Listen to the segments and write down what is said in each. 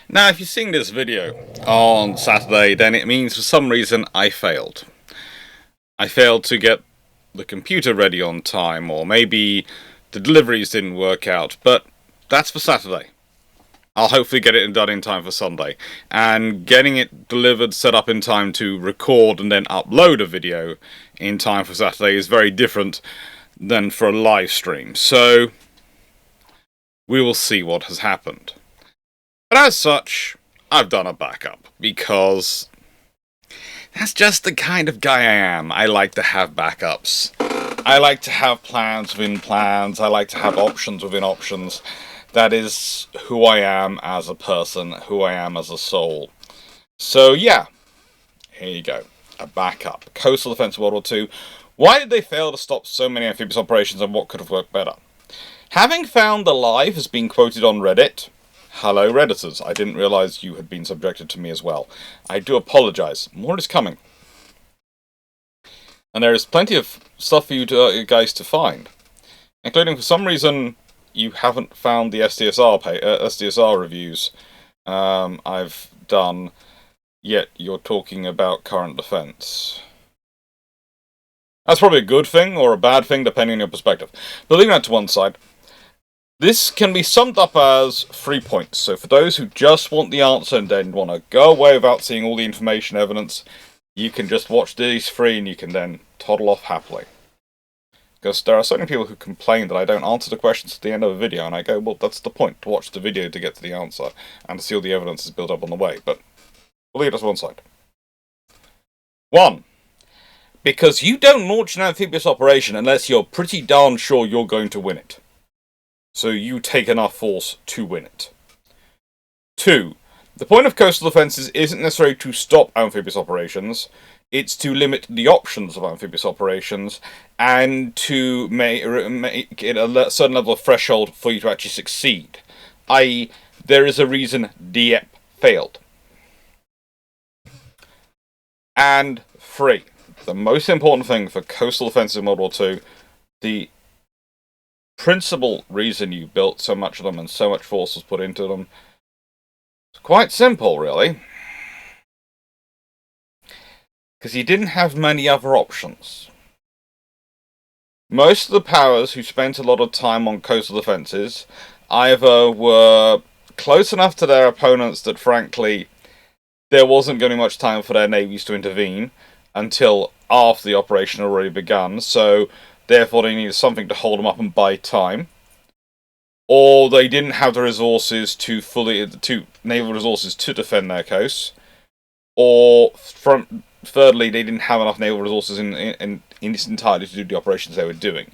Now, if you're seeing this video on Saturday, then it means for some reason I failed. I failed to get the computer ready on time, or maybe the deliveries didn't work out, but that's for Saturday. I'll hopefully get it done in time for Sunday. And getting it delivered, set up in time to record and then upload a video in time for Saturday is very different than for a live stream. So, we will see what has happened. But as such, I've done a backup, because that's just the kind of guy I am. I like to have backups. I like to have plans within plans. I like to have options within options. That is who I am as a person, who I am as a soul. So yeah, here you go. A backup. Coastal Defense World War II. Why did they fail to stop so many amphibious operations, and what could have worked better? Having found the live has been quoted on Reddit. Hello Redditors, I didn't realise you had been subjected to me as well. I do apologise. More is coming. And there is plenty of stuff for you guys to find. Including, for some reason, you haven't found the SDSR reviews I've done, yet you're talking about current defence. That's probably a good thing, or a bad thing, depending on your perspective. But leaving that to one side, this can be summed up as 3 points. So for those who just want the answer and then want to go away without seeing all the information evidence, you can just watch these 3 and you can then toddle off happily. Because there are so many people who complain that I don't answer the questions at the end of a video, and I go, well, that's the point, to watch the video to get to the answer, and to see all the evidence is built up on the way, but we'll leave it to one side. 1. Because you don't launch an amphibious operation unless you're pretty darn sure you're going to win it. So you take enough force to win it. 2. The point of coastal defences isn't necessarily to stop amphibious operations, it's to limit the options of amphibious operations, and to make it a certain level of threshold for you to actually succeed. I.e., there is a reason Dieppe failed. And 3. The most important thing for coastal defences in World War II, the principal reason you built so much of them and so much force was put into them, it's quite simple, really. Because you didn't have many other options. Most of the powers who spent a lot of time on coastal defences either were close enough to their opponents that, frankly, there wasn't going to be much time for their navies to intervene until after the operation had already begun, so therefore they needed something to hold them up and buy time. Or they didn't have the resources naval resources to defend their coasts. Or thirdly, they didn't have enough naval resources in its entirety to do the operations they were doing.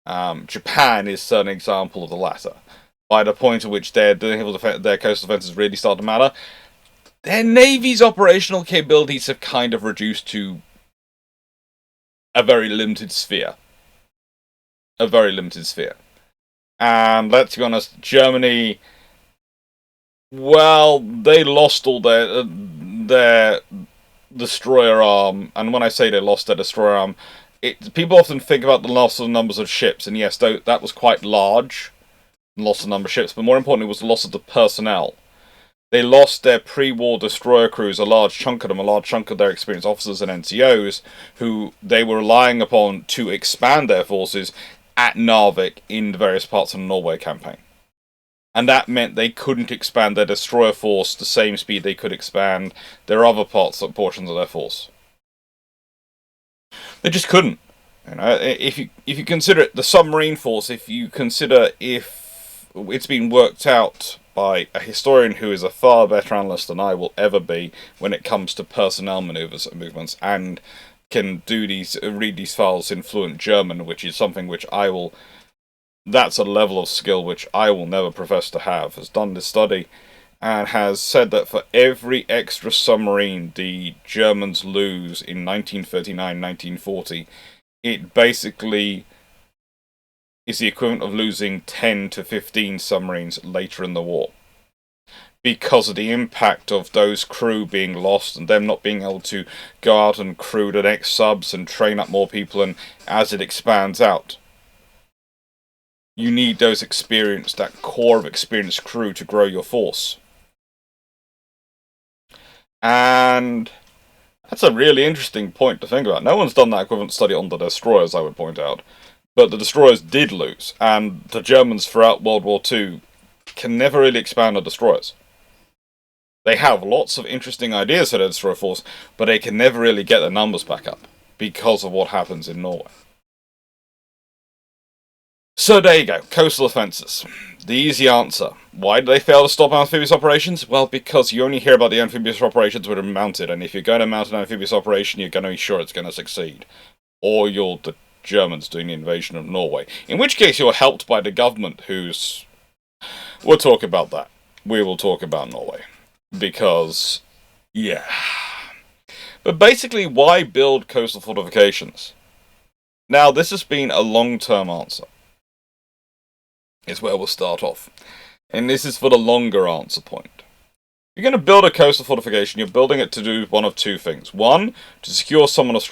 Japan is certainly an example of the latter. By the point at which their coastal defences really start to matter, their navy's operational capabilities have kind of reduced to a very limited sphere. And let's be honest, Germany, well, they lost all their destroyer arm, and when I say they lost their destroyer arm, people often think about the loss of the numbers of ships, and yes, that was quite large, the loss of the number of ships, but more importantly was the loss of the personnel. They lost their pre-war destroyer crews, a large chunk of their experienced officers and NCOs, who they were relying upon to expand their forces at Narvik in the various parts of the Norway campaign. And that meant they couldn't expand their destroyer force the same speed they could expand their other portions of their force. They just couldn't. You know, if you consider it, the submarine force, if it's been worked out by a historian who is a far better analyst than I will ever be when it comes to personnel maneuvers and movements, and can read these files in fluent German, which is something which that's a level of skill which I will never profess to have, has done this study, and has said that for every extra submarine the Germans lose in 1939-1940, it basically is the equivalent of losing 10 to 15 submarines later in the war. Because of the impact of those crew being lost and them not being able to go out and crew the next subs and train up more people, and as it expands out, you need that core of experienced crew to grow your force. And that's a really interesting point to think about. No one's done that equivalent study on the destroyers, I would point out. But the destroyers did lose, and the Germans throughout World War II can never really expand on destroyers. They have lots of interesting ideas for their destroyer force, but they can never really get their numbers back up because of what happens in Norway. So there you go, coastal offences. The easy answer. Why did they fail to stop amphibious operations? Well, because you only hear about the amphibious operations that are mounted, and if you're going to mount an amphibious operation, you're going to be sure it's going to succeed. Or you're the Germans doing the invasion of Norway. In which case you're helped by the government who's... We'll talk about that. We will talk about Norway. Because, yeah. But basically, why build coastal fortifications? Now, this has been a long-term answer. Is where we'll start off. And this is for the longer answer point. If you're going to build a coastal fortification, you're building it to do one of two things. One, to secure somewhere of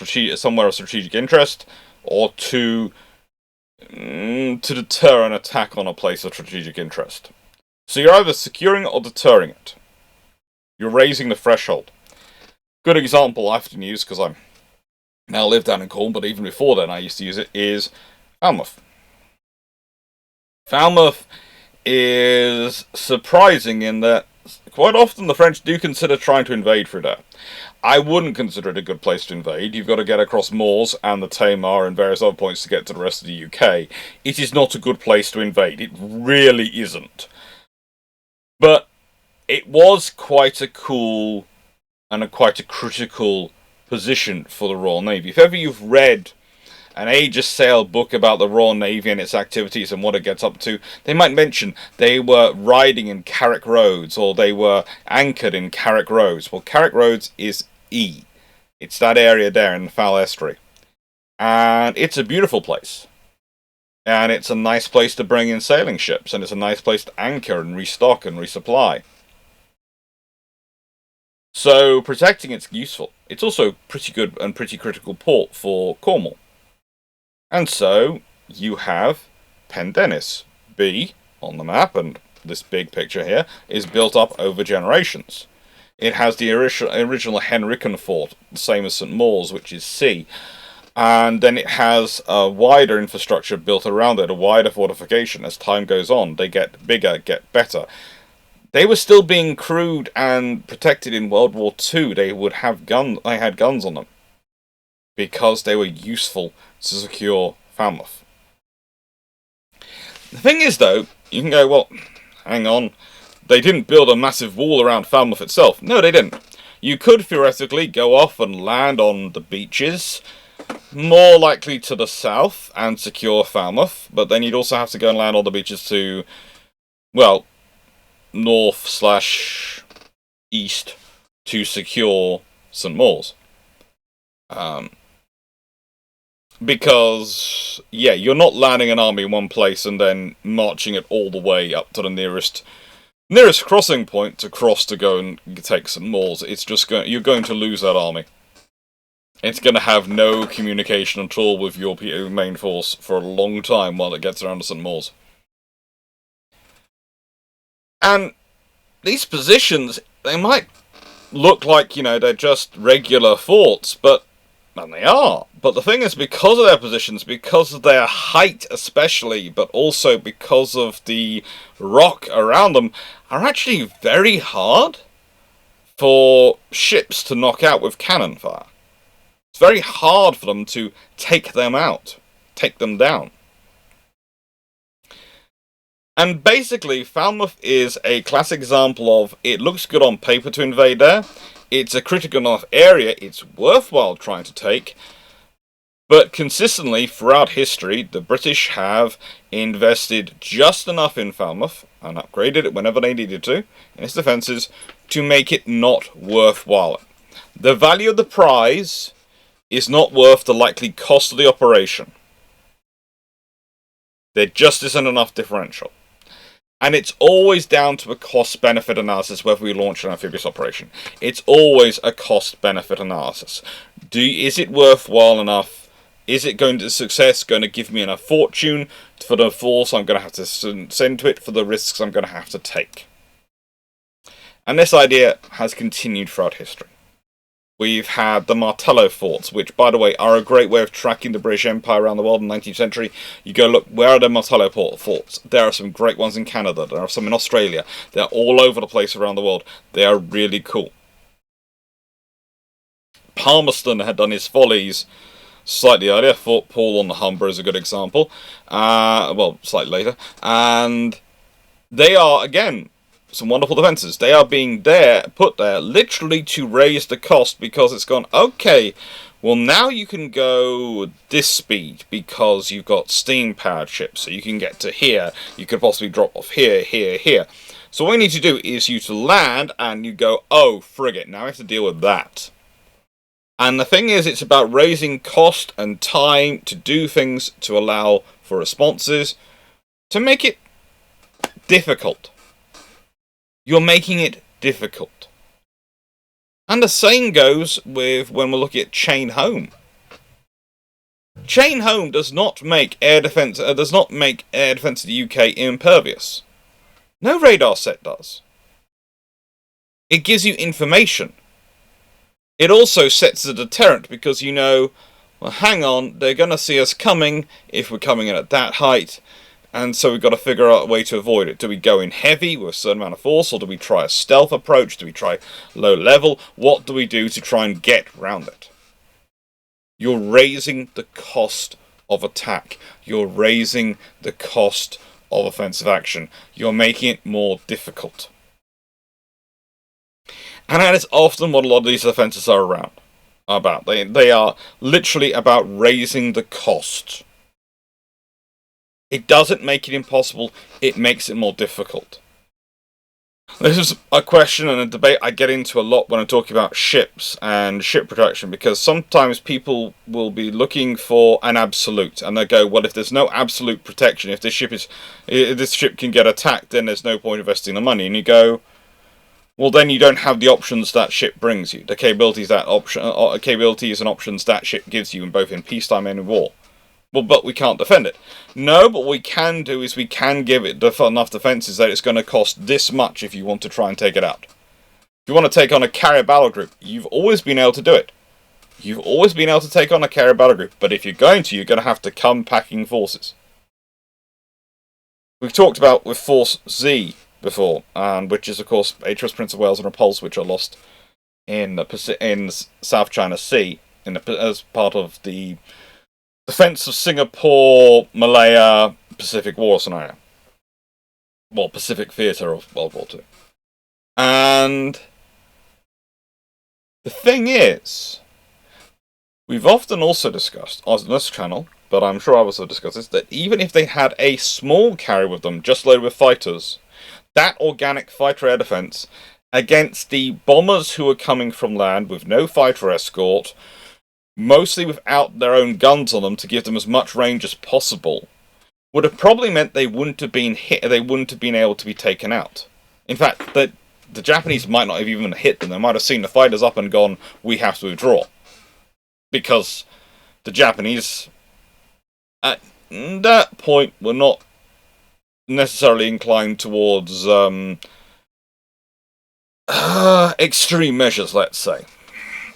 strategic interest, or two, to deter an attack on a place of strategic interest. So you're either securing it or deterring it. You're raising the threshold. Good example I often use, because I now live down in Cornwall, but even before then I used to use it, is Falmouth. Falmouth is surprising in that quite often the French do consider trying to invade through there. I wouldn't consider it a good place to invade. You've got to get across Moors and the Tamar and various other points to get to the rest of the UK. It is not a good place to invade. It really isn't. But it was quite a cool and quite a critical position for the Royal Navy. If ever you've read an Age of Sail book about the Royal Navy and its activities and what it gets up to, they might mention they were riding in Carrick Roads, or they were anchored in Carrick Roads. Well, Carrick Roads is E. It's that area there in the Foul Estuary. And it's a beautiful place. And it's a nice place to bring in sailing ships, and it's a nice place to anchor and restock and resupply. So protecting it's useful. It's also pretty good and pretty critical port for Cornwall. And so you have Pendennis, B, on the map, and this big picture here is built up over generations. It has the original Henrican fort, the same as St. Maur's, which is C. And then it has a wider infrastructure built around it, a wider fortification. As time goes on, they get bigger, get better. They were still being crewed and protected in World War II. They would have they had guns on them because they were useful to secure Falmouth. The thing is, though, you can go, well, hang on, they didn't build a massive wall around Falmouth itself. No, they didn't. You could theoretically go off and land on the beaches, more likely to the south, and secure Falmouth, but then you'd also have to go and land on the beaches to, well, north/east to secure St. Maur's. Because, yeah, you're not landing an army in one place and then marching it all the way up to the nearest crossing point to cross to go and take St. Maur's. It's just you're going to lose that army. It's going to have no communication at all with your main force for a long time while it gets around to St. Maur's. And these positions, they might look like, they're just regular forts, and they are. But the thing is, because of their positions, because of their height especially, but also because of the rock around them, are actually very hard for ships to knock out with cannon fire. It's very hard for them to take them out, take them down. And basically, Falmouth is a classic example of, it looks good on paper to invade there, it's a critical enough area, it's worthwhile trying to take, but consistently throughout history, the British have invested just enough in Falmouth, and upgraded it whenever they needed to, in its defences, to make it not worthwhile. The value of the prize is not worth the likely cost of the operation. There just isn't enough differential. And it's always down to a cost-benefit analysis whether we launch an amphibious operation. It's always a cost-benefit analysis. Is it worthwhile enough? Is it going to success going to give me enough fortune for the force I'm going to have to send to it, for the risks I'm going to have to take? And this idea has continued throughout history. We've had the Martello forts, which, by the way, are a great way of tracking the British Empire around the world in the 19th century. You go look, where are the Martello forts? There are some great ones in Canada. There are some in Australia. They're all over the place around the world. They are really cool. Palmerston had done his follies slightly earlier. Fort Paul on the Humber is a good example. Well, slightly later. And they are, again, some wonderful defences. They are being put there literally to raise the cost, because it's gone, okay, well now you can go this speed because you've got steam-powered ships, so you can get to here, you could possibly drop off here, here, here. So what you need to do is you to land, and you go, oh, frigate, now I have to deal with that. And the thing is, it's about raising cost and time to do things, to allow for responses, to make it difficult. You're making it difficult. And the same goes with when we're looking at Chain Home. Chain Home does not make air defence of the UK impervious. No radar set does. It gives you information. It also sets a deterrent, because you know, well, hang on, they're going to see us coming if we're coming in at that height. And so we've got to figure out a way to avoid it. Do we go in heavy with a certain amount of force, or do we try a stealth approach? Do we try low level? What do we do to try and get around it? You're raising the cost of attack. You're raising the cost of offensive action. You're making it more difficult. And that is often what a lot of these offences are about. They are literally about raising the cost. It doesn't make it impossible, it makes it more difficult. This is a question and a debate I get into a lot when I'm talking about ships and ship protection, because sometimes people will be looking for an absolute, and they go, well, if there's no absolute protection, if this ship can get attacked, then there's no point investing the money. And you go, well, then you don't have the options that ship brings you, the capabilities and options that ship gives you, in both in peacetime and in war. Well, but we can't defend it. No, but what we can do is we can give it enough defences that it's going to cost this much if you want to try and take it out. If you want to take on a carrier battle group, you've always been able to do it. You've always been able to take on a carrier battle group, but if you're going to have to come packing forces. We've talked about with Force Z before, which is, of course, HMS Prince of Wales and Repulse, which are lost in South China Sea as part of the defense of Singapore, Malaya, Pacific War scenario. Well, Pacific theatre of World War II. And the thing is, we've often also discussed, on this channel, but I'm sure I also discussed this, that even if they had a small carrier with them, just loaded with fighters, that organic fighter air defense against the bombers who are coming from land with no fighter escort, mostly without their own guns on them to give them as much range as possible, would have probably meant they wouldn't have been hit. They wouldn't have been able to be taken out. In fact, the Japanese might not have even hit them. They might have seen the fighters up and gone, we have to withdraw. Because the Japanese, at that point, were not necessarily inclined towards extreme measures, let's say.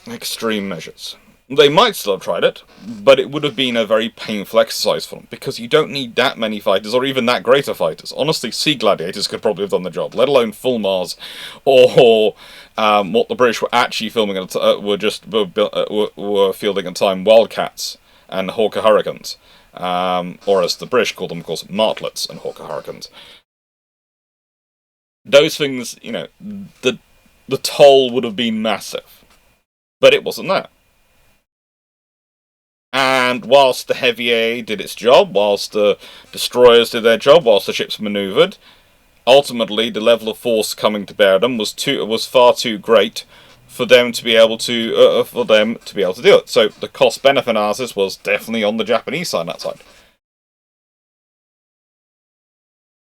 Extreme measures. They might still have tried it, but it would have been a very painful exercise for them, because you don't need that many fighters, or even that great of fighters. Honestly, Sea Gladiators could probably have done the job, let alone Full Mars, or what the British were actually filming were fielding at the time, Wildcats and Hawker Hurricanes, or as the British called them, of course, Martlets and Hawker Hurricanes. Those things, the toll would have been massive, but it wasn't there. And whilst the Heavy A did its job, whilst the destroyers did their job, whilst the ships manoeuvred, ultimately the level of force coming to bear them was far too great for them to be able to deal it. So the cost-benefit analysis was definitely on the Japanese side on that side.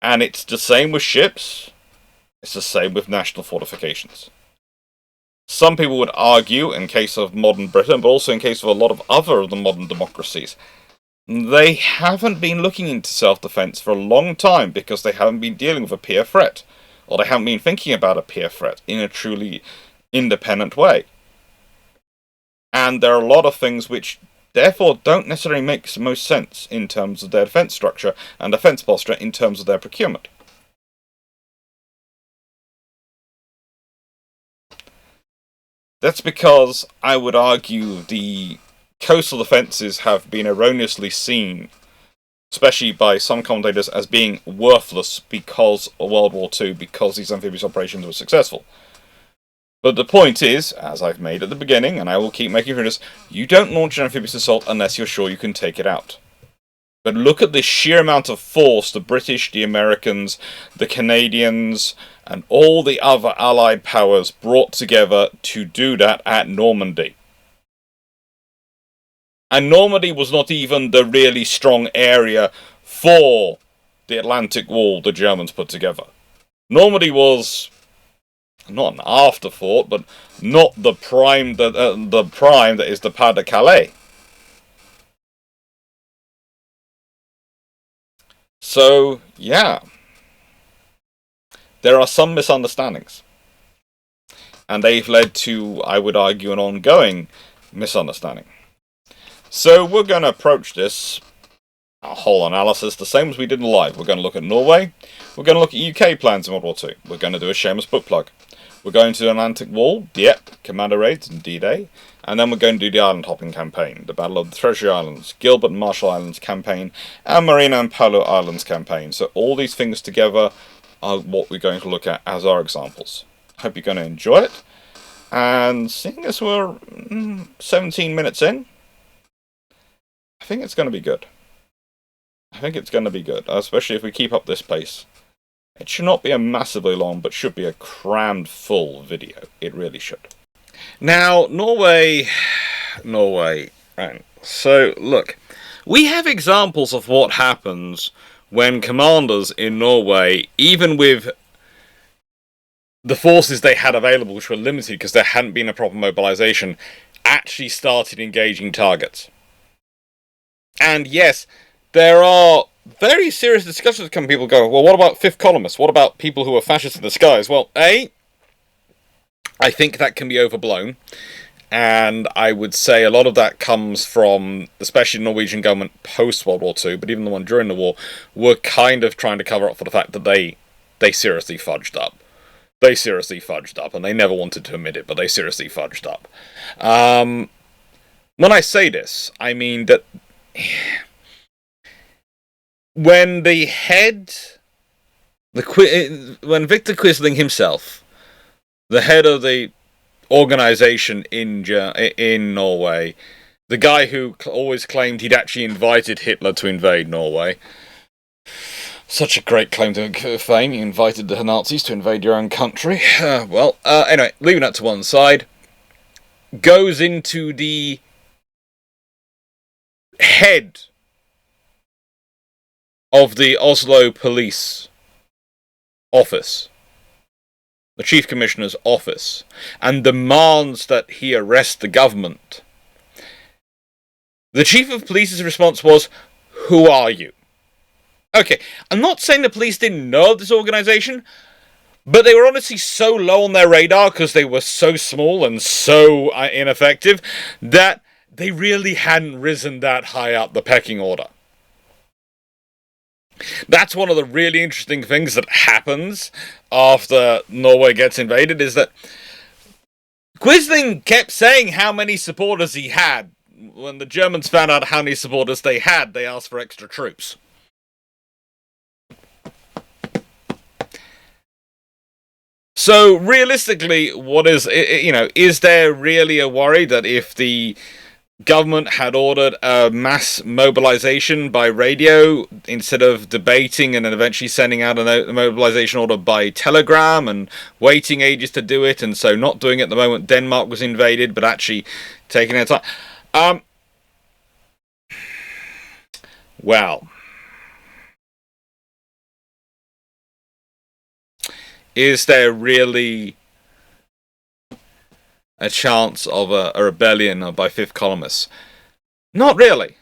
And it's the same with ships. It's the same with national fortifications. Some people would argue, in case of modern Britain, but also in case of a lot of other of the modern democracies, they haven't been looking into self-defense for a long time because they haven't been dealing with a peer threat. or they haven't been thinking about a peer threat in a truly independent way. And there are a lot of things which therefore don't necessarily make most sense in terms of their defense structure and defense posture in terms of their procurement. That's because I would argue the coastal defences have been erroneously seen, especially by some commentators, as being worthless because of World War II, because these amphibious operations were successful. But the point is, as I've made at the beginning, and I will keep making this, you don't launch an amphibious assault unless you're sure you can take it out. But look at the sheer amount of force the British, the Americans, the Canadians, and all the other Allied powers brought together to do that at Normandy. And Normandy was not even the really strong area for the Atlantic Wall the Germans put together. Normandy was not an afterthought, but not the prime that is the Pas de Calais. So, yeah. There are some misunderstandings. And they've led to, I would argue, an ongoing misunderstanding. So we're going to approach this whole analysis the same as we did in live. We're going to look at Norway. We're going to look at UK plans in World War II. We're going to do a Shamless book plug. We're going to the Atlantic Wall, Dieppe, Commando Raids, and D-Day. And then we're going to do the island hopping campaign, the Battle of the Treasury Islands, Gilbert and Marshall Islands campaign, and Marina and Palau Islands campaign. So all these things together are what we're going to look at as our examples. Hope you're going to enjoy it. And seeing as we're 17 minutes in, I think it's going to be good. I think it's going to be good, especially if we keep up this pace. It should not be a massively long, but should be a crammed full video. It really should. Now, Norway, right. So, look, we have examples of what happens when commanders in Norway, even with the forces they had available, which were limited because there hadn't been a proper mobilization, actually started engaging targets. And yes, there are very serious discussions come. People go, well, what about fifth columnists? What about people who are fascists in the skies? Well, I think that can be overblown. And I would say a lot of that comes from, especially the Norwegian government post-World War II, but even the one during the war, were kind of trying to cover up for the fact that they seriously fudged up. They seriously fudged up, and they never wanted to admit it, but they seriously fudged up. When I say this, I mean that when when Victor Quisling himself, the head of the organization in Norway, the guy who always claimed he'd actually invited Hitler to invade Norway, such a great claim to fame, you invited the Nazis to invade your own country. Anyway, leaving that to one side, goes into the head of the Oslo police office, the chief commissioner's office, and demands that he arrest the government. The chief of police's response was, "Who are you?" Okay, I'm not saying the police didn't know of this organization, but they were honestly so low on their radar because they were so small and so ineffective that they really hadn't risen that high up the pecking order. That's one of the really interesting things that happens after Norway gets invaded, is that Quisling kept saying how many supporters he had. When the Germans found out how many supporters they had, they asked for extra troops. So realistically, is there really a worry that if the government had ordered a mass mobilization by radio instead of debating and then eventually sending out a mobilization order by telegram and waiting ages to do it, and so not doing it at the moment Denmark was invaded, but actually taking their time? Well, is there really a chance of a rebellion by fifth columnists? Not really.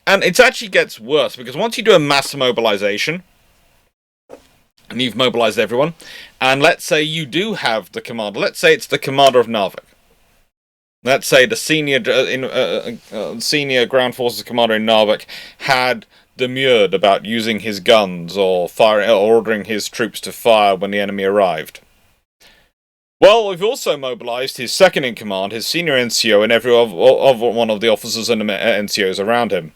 And it actually gets worse, because once you do a mass mobilization, and you've mobilized everyone, and let's say you do have the commander, let's say it's the commander of Narvik. Let's say the senior ground forces commander in Narvik had demurred about using his guns or ordering his troops to fire when the enemy arrived. Well, we've also mobilized his second in command, his senior NCO, and every one of the officers and NCOs around him.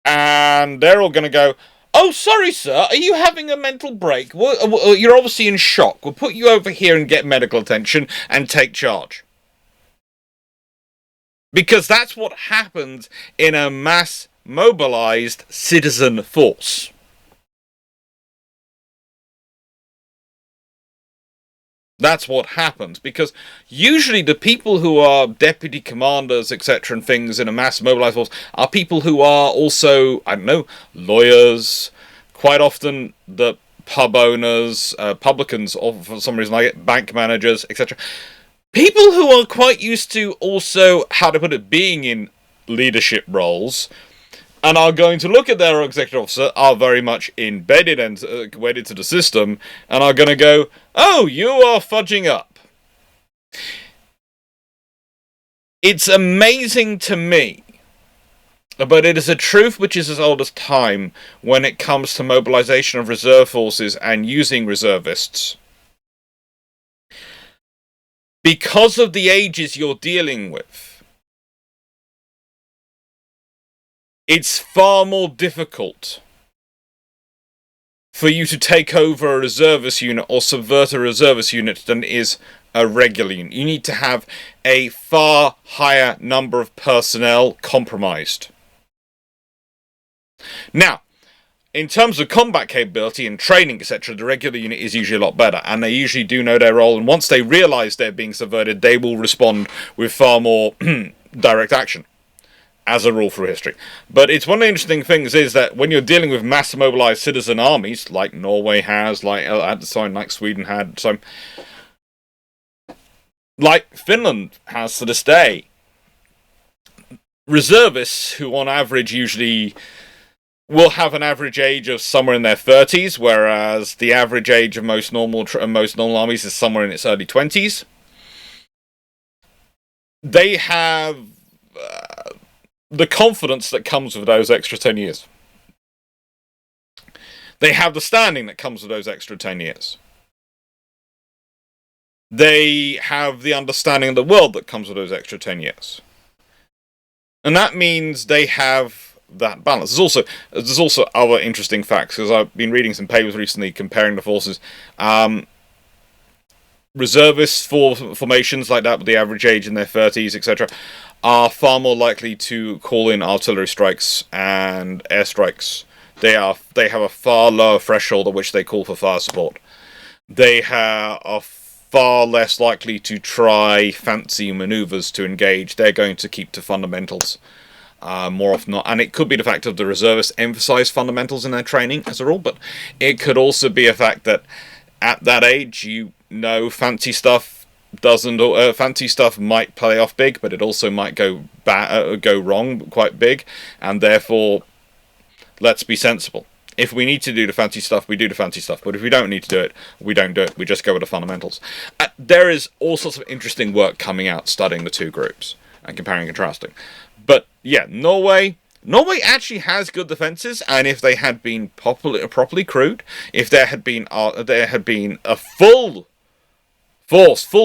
And they're all going to go, "Oh, sorry, sir, are you having a mental break? You're obviously in shock. We'll put you over here and get medical attention and take charge." Because that's what happens in a mass mobilized citizen force. That's what happens, because usually the people who are deputy commanders, etc., and things in a mass mobilized force are people who are also, I don't know, lawyers, quite often the pub owners, publicans, or for some reason like it, bank managers, etc. People who are quite used to also, how to put it, being in leadership roles, and are going to look at their executive officer, are very much embedded and wedded to the system, and are going to go, "Oh, you are fudging up." It's amazing to me, but it is a truth which is as old as time when it comes to mobilization of reserve forces and using reservists. Because of the ages you're dealing with, it's far more difficult for you to take over a reservist unit or subvert a reservist unit than it is a regular unit. You need to have a far higher number of personnel compromised. Now, in terms of combat capability and training, etc., the regular unit is usually a lot better, and they usually do know their role, and once they realise they're being subverted, they will respond with far more direct action, as a rule through history. But it's one of the interesting things is that when you're dealing with mass mobilized citizen armies, like Norway has, like at the time, like Sweden had, so like Finland has to this day, reservists who on average usually will have an average age of somewhere in their 30s, whereas the average age of most normal armies is somewhere in its early 20s. They have the confidence that comes with those extra 10 years. They have the standing that comes with those extra 10 years. They have the understanding of the world that comes with those extra 10 years. And that means they have that balance. There's also other interesting facts, because I've been reading some papers recently comparing the forces. Reservists for formations like that with the average age in their 30s, etc., are far more likely to call in artillery strikes and airstrikes. They have a far lower threshold at which they call for fire support. They are far less likely to try fancy maneuvers to engage. They're going to keep to fundamentals more often not. And it could be the fact that the reservists emphasize fundamentals in their training as a rule, but it could also be a fact that at that age, fancy stuff fancy stuff might play off big, but it also might go wrong quite big, and therefore, let's be sensible. If we need to do the fancy stuff, we do the fancy stuff, but if we don't need to do it, we don't do it. We just go with the fundamentals. There is all sorts of interesting work coming out studying the two groups and comparing and contrasting. But yeah, Norway actually has good defenses, and if they had been properly crewed, if there had been a full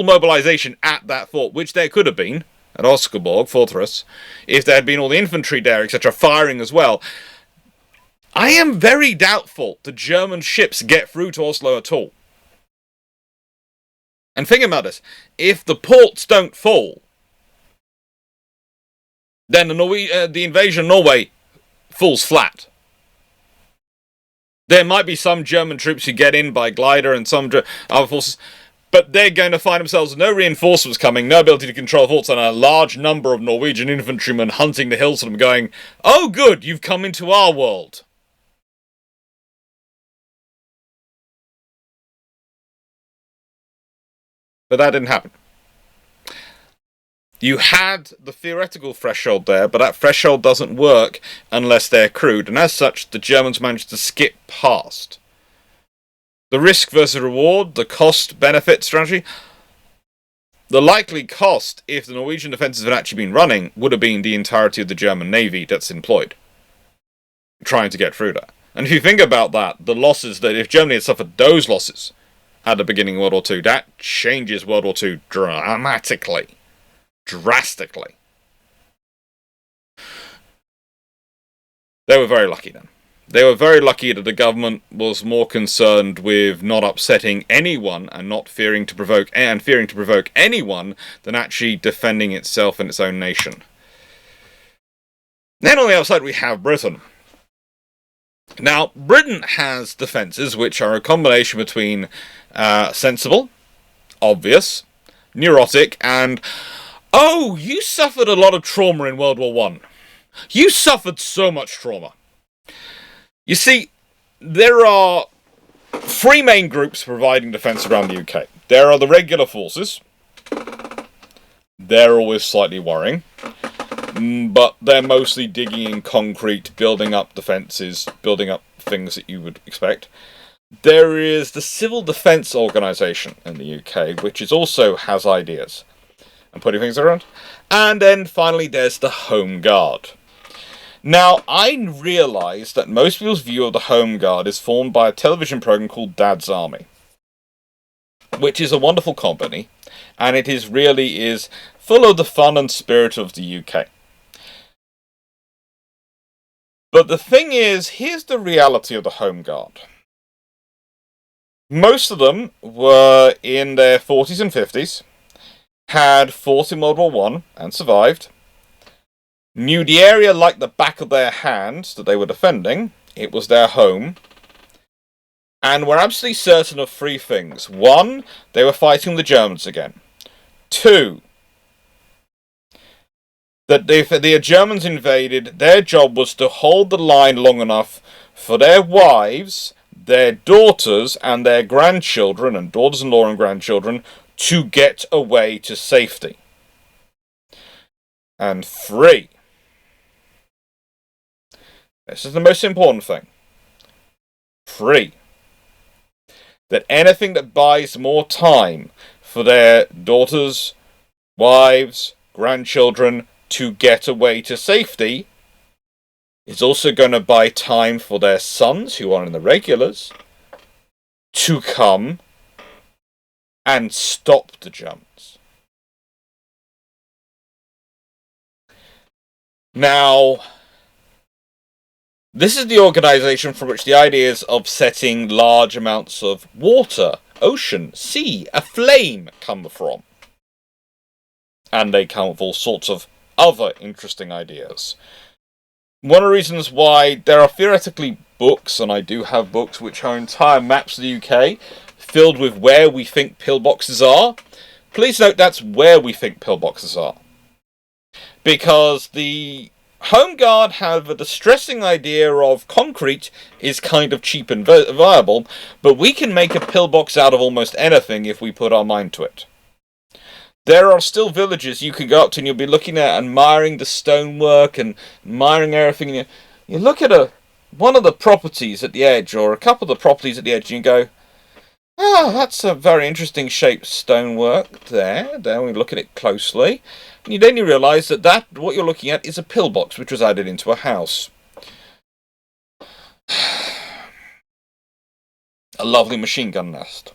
mobilization at that fort, which there could have been at Oskarborg Fortress, if there had been all the infantry there, etc., firing as well, I am very doubtful the German ships get through to Oslo at all. And think about this: if the ports don't fall, then the invasion of Norway falls flat. There might be some German troops who get in by glider and some other forces, but they're going to find themselves with no reinforcements coming, no ability to control forts, and a large number of Norwegian infantrymen hunting the hills for them, going, "Oh good, you've come into our world." But that didn't happen. You had the theoretical threshold there, but that threshold doesn't work unless they're crewed, and as such, the Germans managed to skip past The risk versus reward, the cost-benefit strategy. The likely cost, if the Norwegian defences had actually been running, would have been the entirety of the German Navy that's employed, trying to get through that. And if you think about that, the losses that if Germany had suffered those losses at the beginning of World War II, that changes World War II dramatically. Drastically. They were very lucky then. They were very lucky that the government was more concerned with not upsetting anyone and not fearing to provoke anyone than actually defending itself and its own nation. Then on the other side we have Britain. Now, Britain has defences which are a combination between sensible, obvious, neurotic, and oh, you suffered a lot of trauma in World War I. You suffered so much trauma. You see, there are three main groups providing defence around the UK. There are the regular forces. They're always slightly worrying. But they're mostly digging in concrete, building up defences, building up things that you would expect. There is the Civil Defence Organisation in the UK, which also has ideas and putting things around. And then finally there's the Home Guard. Now, I realise that most people's view of the Home Guard is formed by a television programme called Dad's Army, which is a wonderful company, and it really is full of the fun and spirit of the UK. But the thing is, here's the reality of the Home Guard. Most of them were in their 40s and 50s, had fought in World War I and survived, knew the area like the back of their hand that they were defending, it was their home, and were absolutely certain of three things. One, they were fighting the Germans again. Two, that if the Germans invaded, their job was to hold the line long enough for their wives, their daughters, and their grandchildren, and daughters-in-law and grandchildren, to get away to safety. And three, this is the most important thing. Three, that anything that buys more time for their daughters, wives, grandchildren to get away to safety is also going to buy time for their sons, who are in the regulars, to come and stop the Germans. Now, this is the organisation from which the ideas of setting large amounts of water, ocean, sea, aflame come from. And they come with all sorts of other interesting ideas. One of the reasons why there are theoretically books, and I do have books, which are entire maps of the UK, filled with where we think pillboxes are. Please note that's where we think pillboxes are. Because the Home Guard have a distressing idea of concrete is kind of cheap and viable, but we can make a pillbox out of almost anything if we put our mind to it. There are still villages you can go up to and you'll be looking at admiring the stonework and admiring everything. And you look at one of the properties at the edge, or a couple of the properties at the edge, and you go, oh, that's a very interesting shaped stonework there. Then we look at it closely. And then you realise that what you're looking at is a pillbox which was added into a house. A lovely machine gun nest.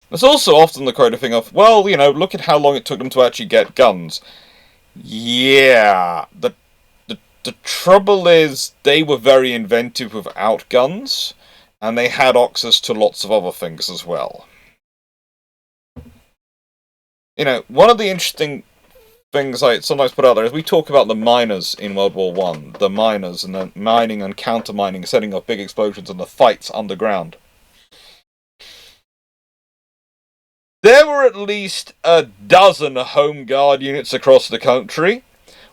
There's also often the quoted thing of, well, you know, look at how long it took them to actually get guns. Yeah, the trouble is they were very inventive without guns, and they had access to lots of other things as well. You know, one of the interesting things I sometimes put out there is we talk about the miners in World War I, the miners and the mining and countermining, setting off big explosions and the fights underground. There were at least a dozen Home Guard units across the country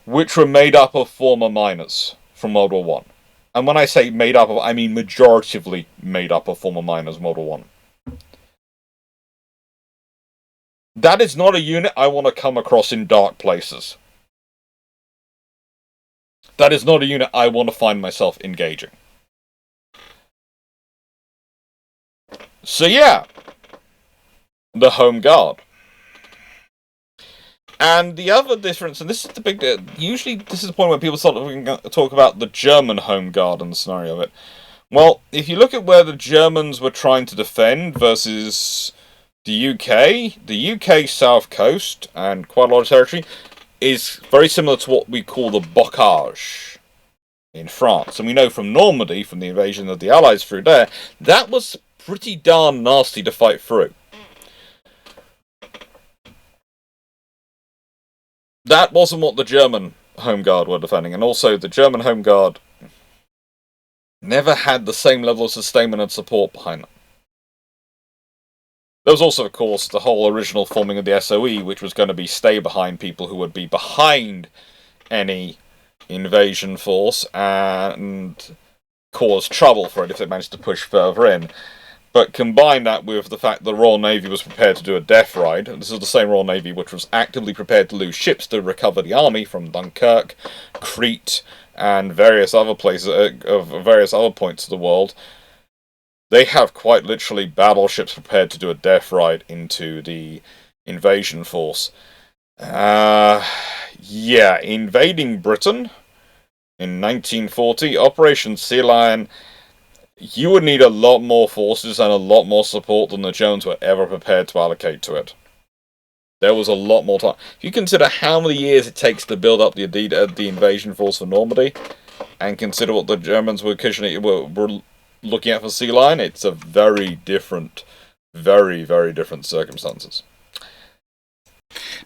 which were made up of former miners from World War I. And when I say made up of, I mean majoritively made up of former miners from World War I. That is not a unit I want to come across in dark places. That is not a unit I want to find myself engaging. So yeah, the Home Guard. And the other difference, and this is the big... usually this is the point where people start to talk about the German Home Guard and the scenario of it. Well, if you look at where the Germans were trying to defend versus the UK south coast, and quite a lot of territory, is very similar to what we call the bocage in France. And we know from Normandy, from the invasion of the Allies through there, that was pretty darn nasty to fight through. That wasn't what the German Home Guard were defending, and also the German Home Guard never had the same level of sustainment and support behind them. There was also, of course, the whole original forming of the SOE, which was going to be stay behind people who would be behind any invasion force and cause trouble for it if they managed to push further in. But combine that with the fact the Royal Navy was prepared to do a death ride, and this is the same Royal Navy which was actively prepared to lose ships to recover the army from Dunkirk, Crete, and various other places of various other points of the world. They have quite literally battleships prepared to do a death ride into the invasion force. Yeah, invading Britain in 1940, Operation Sea Lion. You would need a lot more forces and a lot more support than the Germans were ever prepared to allocate to it. There was a lot more time. If you consider how many years it takes to build up the invasion force for Normandy, and consider what the Germans were looking at for Sea Lion, it's a very different, very, very different circumstances.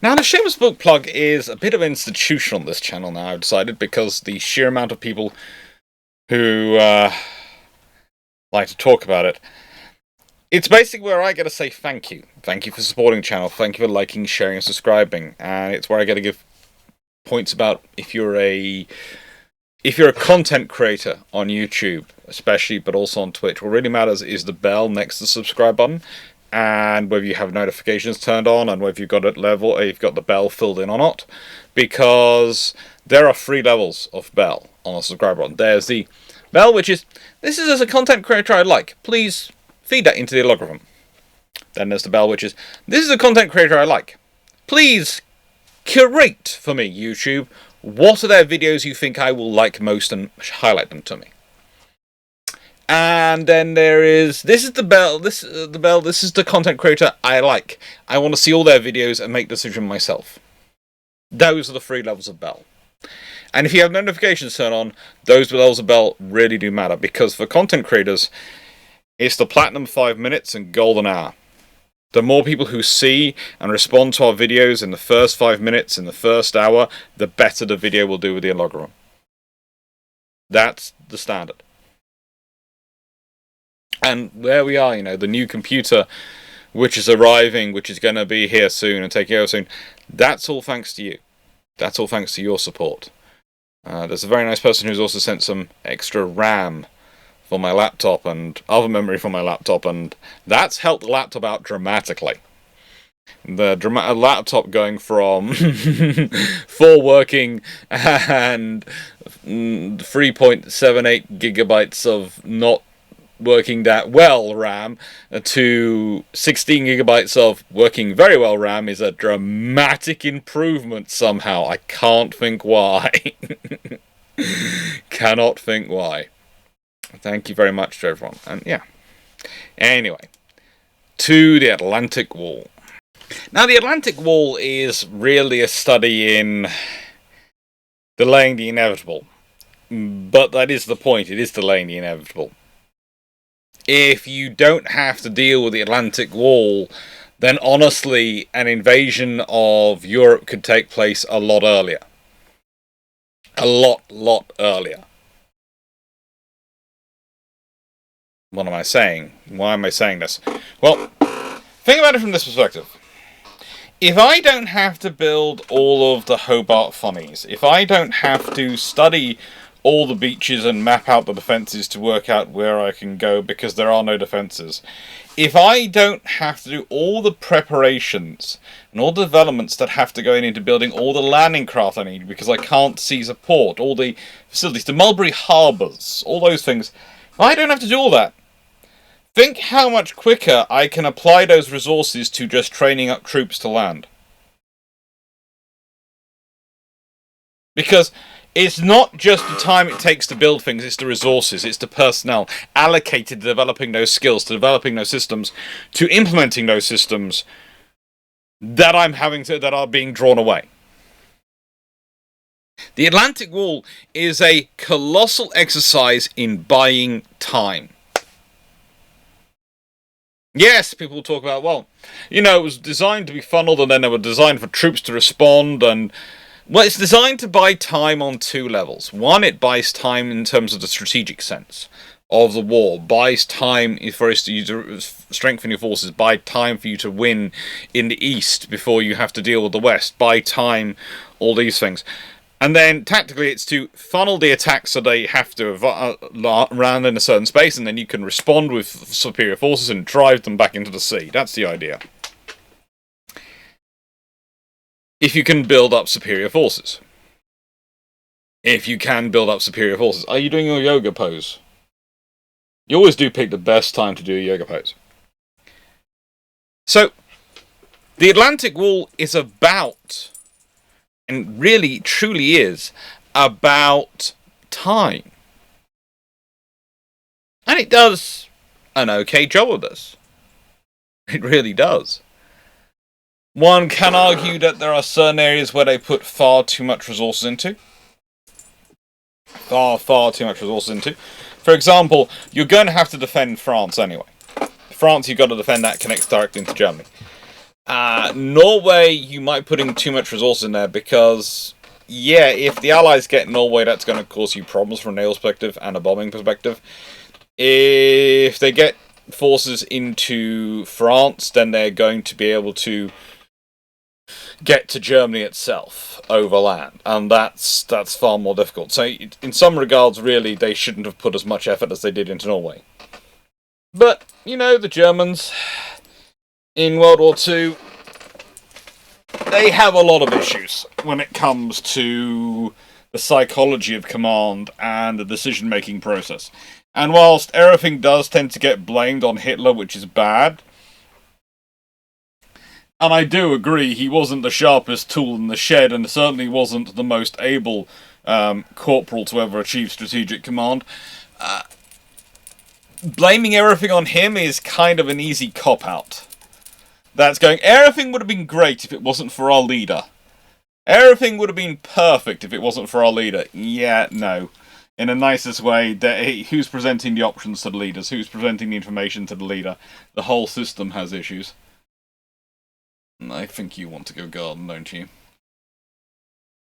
Now, the Shameless Book Plug is a bit of an institution on this channel now, I've decided, because the sheer amount of people who like to talk about it. It's basically where I get to say thank you. Thank you for supporting the channel. Thank you for liking, sharing, and subscribing. And it's where I get to give points about if you're a content creator on YouTube, especially, but also on Twitch. What really matters is the bell next to the subscribe button, and whether you have notifications turned on, and whether you've got you've got the bell filled in or not, because there are 3 levels of bell on the subscribe button. There's the bell, which is, this is as a content creator I'd like. Please feed that into the algorithm. Then there's the bell, which is, this is a content creator I like. Please curate for me, YouTube. What are their videos you think I will like most and highlight them to me? And then there is, this is the bell, this is the content creator I like. I want to see all their videos and make the decision myself. Those are the 3 levels of bell. And if you have notifications turned on, those levels of bell really do matter, because for content creators, it's the platinum 5 minutes and golden hour. The more people who see and respond to our videos in the first 5 minutes, in the first hour, the better the video will do with the algorithm. That's the standard. And there we are, the new computer, which is arriving, which is going to be here soon and taking over soon. That's all thanks to you. That's all thanks to your support. There's a very nice person who's also sent some extra RAM for my laptop and other memory for my laptop, and that's helped the laptop out dramatically. The laptop going from 4 working and 3.78 gigabytes of not working that well RAM to 16 gigabytes of working very well RAM is a dramatic improvement somehow. I can't think why. Cannot think why. Thank you very much to everyone. And yeah. Anyway, to the Atlantic Wall. Now, the Atlantic Wall is really a study in delaying the inevitable. But that is the point. It is delaying the inevitable. If you don't have to deal with the Atlantic Wall, then honestly, an invasion of Europe could take place a lot earlier. A lot earlier. What am I saying? Why am I saying this? Well, think about it from this perspective. If I don't have to build all of the Hobart funnies, if I don't have to study all the beaches and map out the defences to work out where I can go because there are no defences, if I don't have to do all the preparations and all the developments that have to go into building all the landing craft I need because I can't seize a port, all the facilities, the Mulberry Harbours, all those things, if I don't have to do all that, Think how much quicker I can apply those resources to just training up troops to land. Because it's not just the time it takes to build things, it's the resources, it's the personnel allocated to developing those skills, to developing those systems, to implementing those systems that that are being drawn away. The Atlantic Wall is a colossal exercise in buying time. Yes, people talk about, well, you know, it was designed to be funneled and then they were designed for troops to respond and... Well, it's designed to buy time on two levels. One, it buys time in terms of the strategic sense of the war. Buys time for us to strengthen your forces. Buy time for you to win in the east before you have to deal with the west. Buy time, all these things. And then, tactically, it's to funnel the attack so they have to land in a certain space, and then you can respond with superior forces and drive them back into the sea. That's the idea. If you can build up superior forces. If you can build up superior forces. Are you doing your yoga pose? You always do pick the best time to do a yoga pose. So, the Atlantic Wall is about, and really, truly is, about time. And it does an okay job of this. It really does. One can argue that there are certain areas where they put far too much resources into. Far too much resources into. For example, you're going to have to defend France anyway. France, you've got to defend that connects directly into Germany. Norway, you might put in too much resources in there because, yeah, if the Allies get Norway, that's going to cause you problems from a naval perspective and a bombing perspective. If they get forces into France, then they're going to be able to get to Germany itself overland, and that's far more difficult. So in some regards, really, they shouldn't have put as much effort as they did into Norway. But, you know, the Germans in World War II, they have a lot of issues when it comes to the psychology of command and the decision-making process. And whilst everything does tend to get blamed on Hitler, which is bad, and I do agree, he wasn't the sharpest tool in the shed, and certainly wasn't the most able corporal to ever achieve strategic command. Blaming everything on him is kind of an easy cop-out. That's going, everything would have been great if it wasn't for our leader. Everything would have been perfect if it wasn't for our leader. Yeah, no. In the nicest way, who's presenting the options to the leaders? Who's presenting the information to the leader? The whole system has issues. I think you want to go garden, don't you?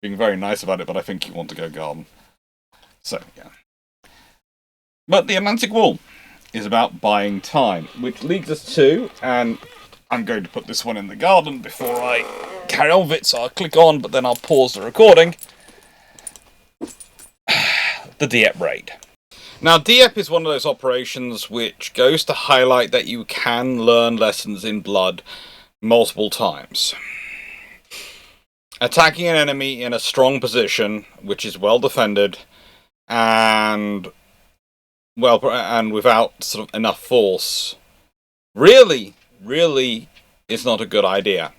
Being very nice about it, but I think you want to go garden. So, yeah. But the Atlantic Wall is about buying time, which leads us to, and I'm going to put this one in the garden before I carry on with it, so I'll click on, but then I'll pause the recording. The Dieppe raid. Now, Dieppe is one of those operations which goes to highlight that you can learn lessons in blood multiple times. Attacking an enemy in a strong position, which is well defended, and without sort of enough force, really is not a good idea.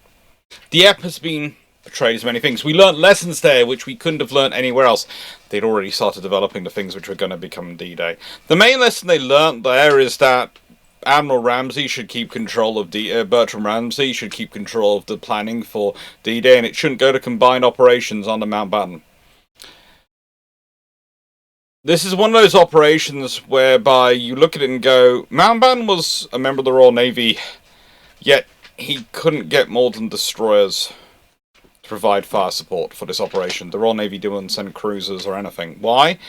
Dieppe has been portrayed as many things. We learnt lessons there which we couldn't have learnt anywhere else. They'd already started developing the things which were going to become D-Day. The main lesson they learnt there is that Admiral Ramsey should keep control of Bertram Ramsey should keep control of the planning for D-Day, and it shouldn't go to combined operations under Mountbatten. This is one of those operations whereby you look at it and go, Mountbatten was a member of the Royal Navy, yet he couldn't get more than destroyers to provide fire support for this operation. The Royal Navy didn't send cruisers or anything. Why?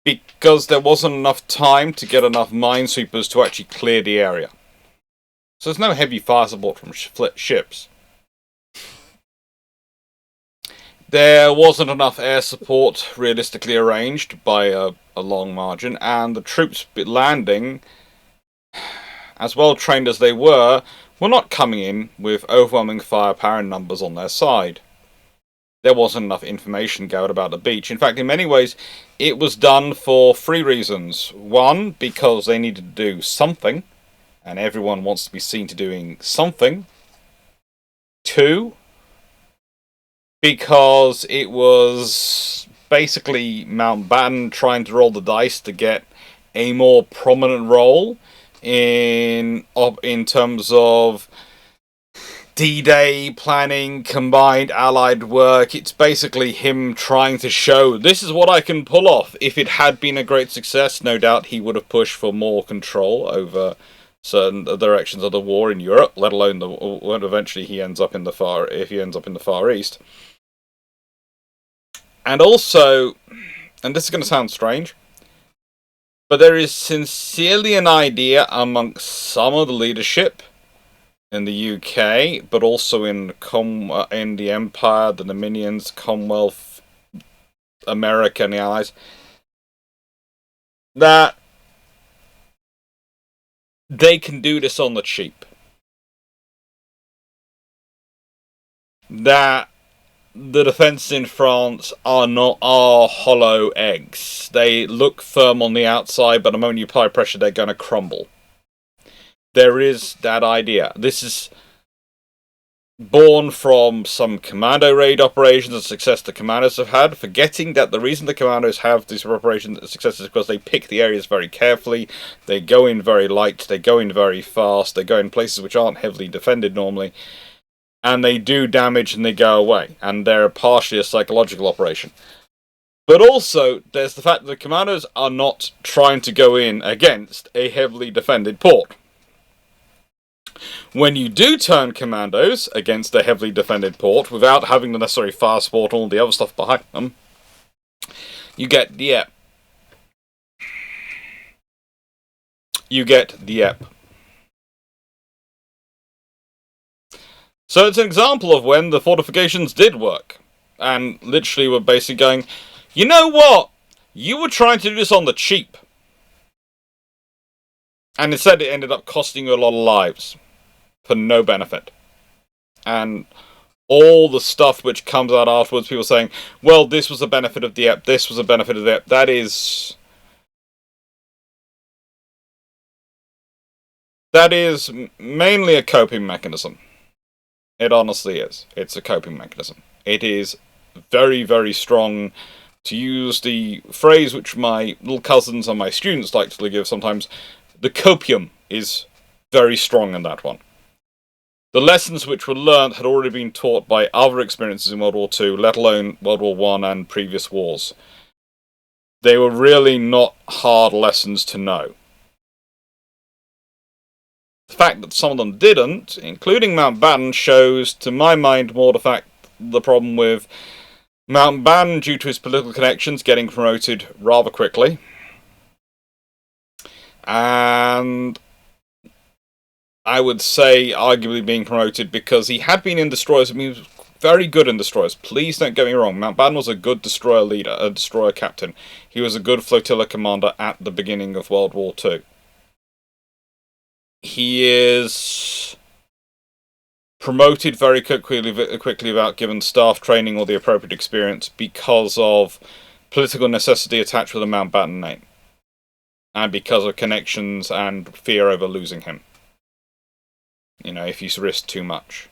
Because there wasn't enough time to get enough minesweepers to actually clear the area. So there's no heavy fire support from ships. There wasn't enough air support realistically arranged by a long margin, and the troops landing, as well trained as they were not coming in with overwhelming firepower and numbers on their side. there wasn't enough information gathered about the beach. In fact, in many ways, it was done for 3 reasons. One, because they needed to do something, and everyone wants to be seen to doing something. 2, because it was basically Mountbatten trying to roll the dice to get a more prominent role in terms of D-Day planning, combined allied work. It's basically him trying to show, this is what I can pull off. If it had been a great success, no doubt he would have pushed for more control over certain directions of the war in Europe, let alone when eventually he ends up in the Far East. And also, and this is going to sound strange, but there is sincerely an idea amongst some of the leadership in the UK, but also in the Empire, the Dominions, Commonwealth, America, and the Allies, that they can do this on the cheap. That the defences in France are hollow eggs. They look firm on the outside, but the moment you apply pressure, they're going to crumble. There is that idea. This is born from some commando raid operations and success the commandos have had, forgetting that the reason the commandos have these operations success is because they pick the areas very carefully, they go in very light, they go in very fast, they go in places which aren't heavily defended normally, and they do damage and they go away, and they're partially a psychological operation. But also, there's the fact that the commandos are not trying to go in against a heavily defended port. When you do turn commandos against a heavily defended port, without having the necessary fire support and all the other stuff behind them, you get the EP. So it's an example of when the fortifications did work, and literally were basically going, you know what? You were trying to do this on the cheap. And instead it ended up costing you a lot of lives. For no benefit. And all the stuff which comes out afterwards, people saying, well, this was a benefit of the EP, this was a benefit of the EP, that is mainly a coping mechanism. It honestly is. It's a coping mechanism. It is very, very strong. To use the phrase which my little cousins and my students like to give sometimes, the copium is very strong in that one. The lessons which were learned had already been taught by other experiences in World War II, let alone World War I and previous wars. They were really not hard lessons to know. The fact that some of them didn't, including Mountbatten, shows, to my mind, more the problem with Mountbatten, due to his political connections, getting promoted rather quickly. And I would say arguably being promoted because he had been in destroyers. I mean, he was very good in destroyers. Please don't get me wrong. Mountbatten was a good destroyer leader, a destroyer captain. He was a good flotilla commander at the beginning of World War II. He is promoted very quickly without given staff training or the appropriate experience because of political necessity attached with the Mountbatten name. And because of connections and fear over losing him. You know, if you risk too much.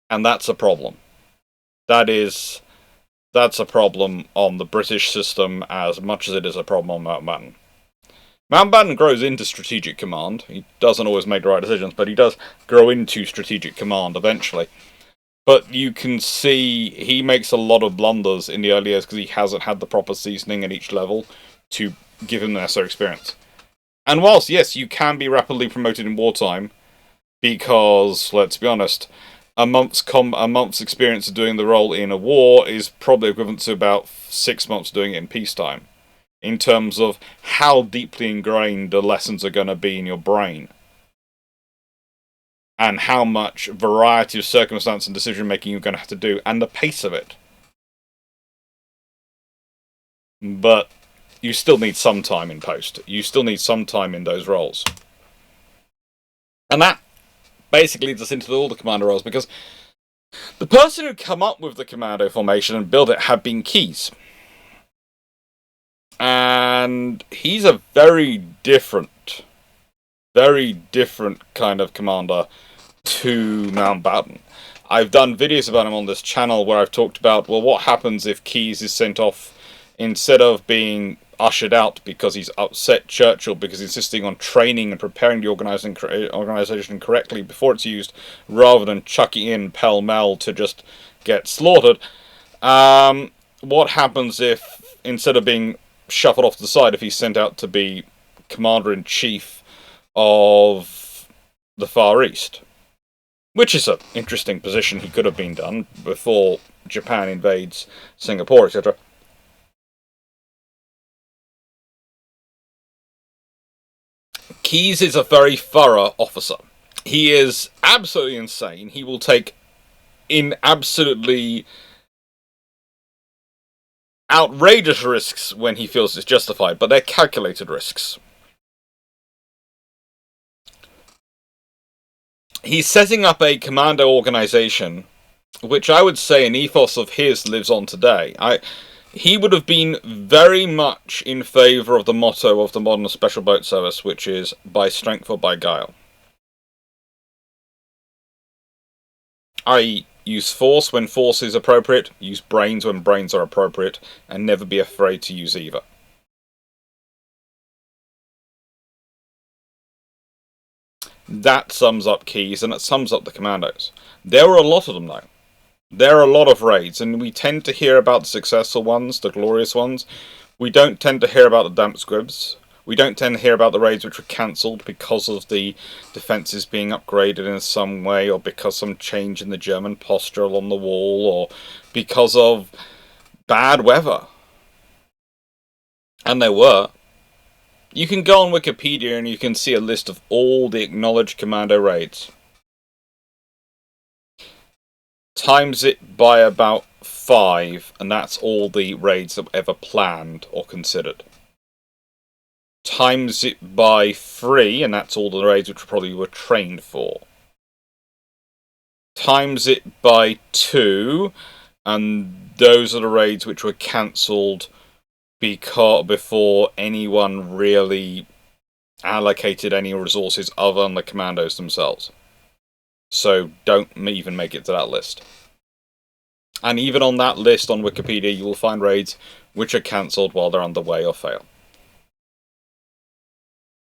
And that's a problem. That's a problem on the British system as much as it is a problem on Mountbatten. Mountbatten grows into strategic command. He doesn't always make the right decisions, but he does grow into strategic command eventually. But you can see he makes a lot of blunders in the early years because he hasn't had the proper seasoning at each level to give him the necessary experience. And whilst, yes, you can be rapidly promoted in wartime, because, let's be honest, a month's experience of doing the role in a war is probably equivalent to about 6 months doing it in peacetime, in terms of how deeply ingrained the lessons are going to be in your brain, and how much variety of circumstance and decision making you're going to have to do, and the pace of it. But you still need some time in post. You still need some time in those roles. And that basically leads us into all the commander roles, because The person who came up with the commando formation and built it had been Keyes. And he's a very different kind of commander to Mountbatten. I've done videos about him on this channel where I've talked about, well, what happens if Keyes is sent off instead of being ushered out because he's upset Churchill because he's insisting on training and preparing the organisation correctly before it's used, rather than chucking in pell-mell to just get slaughtered. What happens if, instead of being shuffled off to the side, if he's sent out to be Commander-in-Chief of the Far East? Which is an interesting position he could have been done before Japan invades Singapore, etc. Keyes is a very thorough officer. He is absolutely insane. He will take in absolutely outrageous risks when he feels it's justified, but they're calculated risks. He's setting up a commando organization, which I would say an ethos of his lives on today. He would have been very much in favour of the motto of the modern Special Boat Service, which is, by strength or by guile. I.e., use force when force is appropriate, use brains when brains are appropriate, and never be afraid to use either. That sums up Keyes, and it sums up the commandos. There were a lot of them, though. There are a lot of raids, and we tend to hear about the successful ones, the glorious ones. We don't tend to hear about the damp squibs. We don't tend to hear about the raids which were cancelled because of the defences being upgraded in some way, or because some change in the German posture along the wall, or because of bad weather. And there were. You can go on Wikipedia and you can see a list of all the acknowledged commando raids. Times it by about 5, and that's all the raids that were ever planned or considered. Times it by 3, and that's all the raids which probably were trained for. Times it by 2, and those are the raids which were cancelled before anyone really allocated any resources other than the commandos themselves. So don't even make it to that list. And even on that list on Wikipedia, you will find raids which are cancelled while they're underway or fail.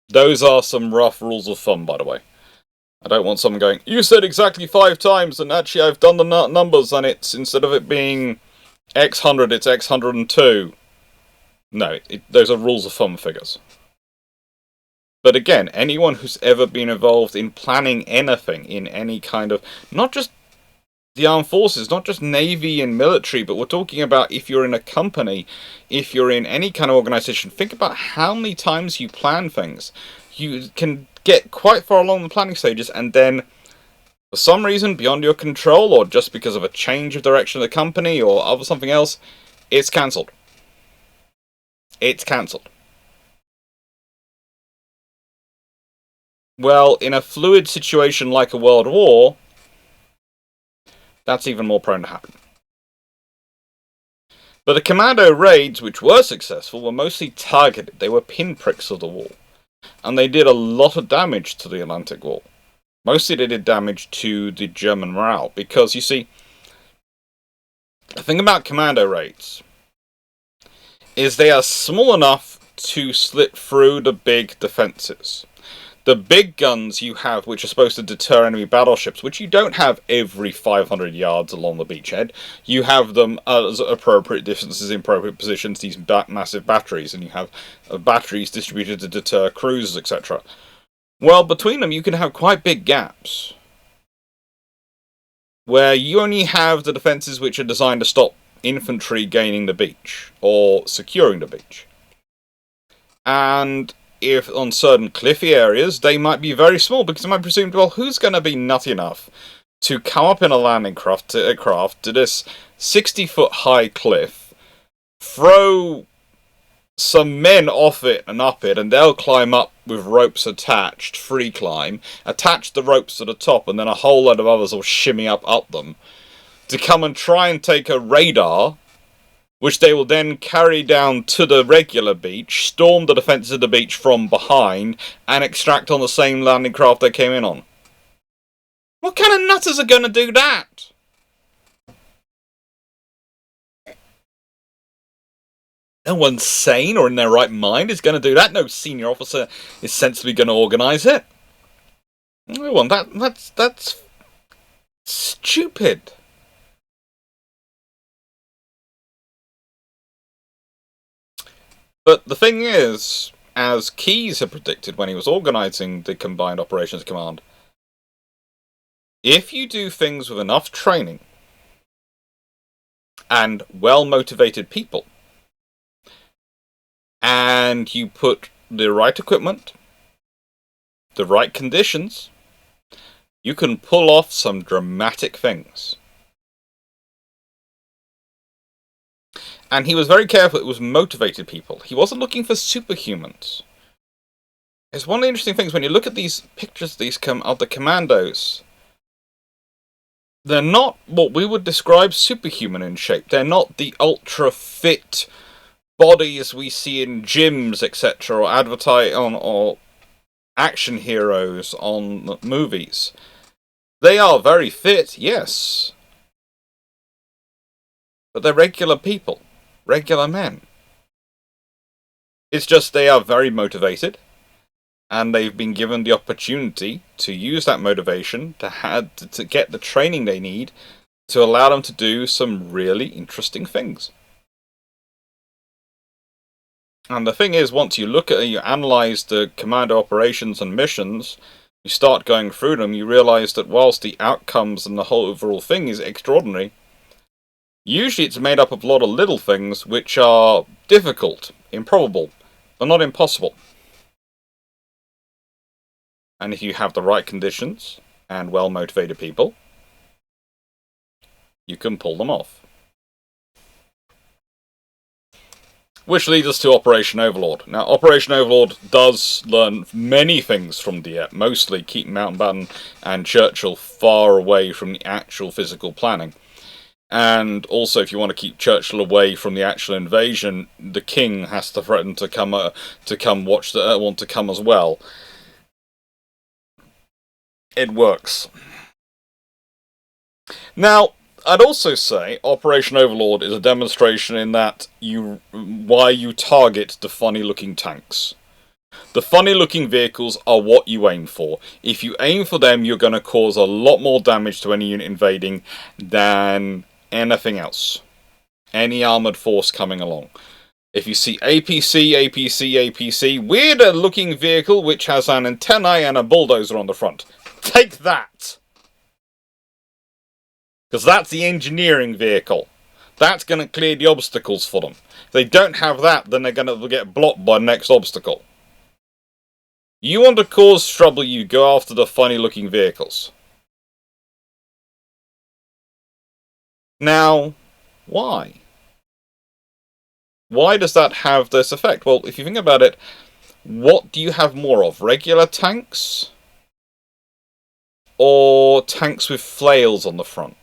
Those are some rough rules of thumb, by the way. I don't want someone going, you said exactly 5 times, and actually I've done the numbers, and it's, instead of it being X 100, it's X 102. No, those are rules of thumb figures. But again, anyone who's ever been involved in planning anything in any kind of, not just the armed forces, not just navy and military, but we're talking about if you're in a company, if you're in any kind of organisation, think about how many times you plan things. You can get quite far along the planning stages, and then for some reason beyond your control, or just because of a change of direction of the company or other something else, it's cancelled. It's cancelled. Well, in a fluid situation like a world war, that's even more prone to happen. But the commando raids, which were successful, were mostly targeted. They were pinpricks of the wall. And they did a lot of damage to the Atlantic Wall. Mostly they did damage to the German morale. Because, you see, the thing about commando raids is they are small enough to slit through the big defences. The big guns you have, which are supposed to deter enemy battleships, which you don't have every 500 yards along the beachhead, you have them at appropriate distances in appropriate positions, these massive batteries, and you have batteries distributed to deter cruisers, etc. Well, between them you can have quite big gaps, where you only have the defences which are designed to stop infantry gaining the beach, or securing the beach. And if on certain cliffy areas, they might be very small, because it might be presumed, well, who's going to be nutty enough to come up in a landing craft to this 60-foot high cliff, throw some men off it and up it, and they'll climb up with ropes attached, free climb, attach the ropes to the top, and then a whole load of others will shimmy up them. to come and try and take a radar, which they will then carry down to the regular beach, storm the defences of the beach from behind, and extract on the same landing craft they came in on. What kind of nutters are going to do that? No one sane or in their right mind is going to do that. No senior officer is sensibly going to organise it. No one. That's stupid. But the thing is, as Keyes had predicted when he was organising the Combined Operations Command, if you do things with enough training and well-motivated people, and you put the right equipment, the right conditions, you can pull off some dramatic things. And he was very careful it was motivated people. He wasn't looking for superhumans. It's one of the interesting things when you look at these pictures of the commandos. They're not what we would describe superhuman in shape. They're not the ultra-fit bodies we see in gyms, etc., or advertise on or action heroes on movies. They are very fit, yes. But they're regular people. Regular men. It's just they are very motivated, and they've been given the opportunity to use that motivation to get the training they need to allow them to do some really interesting things. And the thing is, once you look at you analyze the Commando Operations and missions, you start going through them, you realise that whilst the outcomes and the whole overall thing is extraordinary, usually it's made up of a lot of little things which are difficult, improbable, but not impossible. And if you have the right conditions and well-motivated people, you can pull them off. Which leads us to Operation Overlord. Now, Operation Overlord does learn many things from Dieppe, mostly keep Mountbatten and Churchill far away from the actual physical planning. And also, if you want to keep Churchill away from the actual invasion, the king has to threaten to come want to come as well. It works. Now, I'd also say Operation Overlord is a demonstration in that why you target the funny-looking tanks. The funny-looking vehicles are what you aim for. If you aim for them, you're going to cause a lot more damage to any unit invading than anything else. Any armoured force coming along. If you see APC, weirder-looking vehicle which has an antennae and a bulldozer on the front, take that! Because that's the engineering vehicle. That's going to clear the obstacles for them. If they don't have that, then they're going to get blocked by the next obstacle. You want to cause trouble, you go after the funny-looking vehicles. Now, why? Why does that have this effect? Well, if you think about it, what do you have more of? Regular tanks? Or tanks with flails on the front?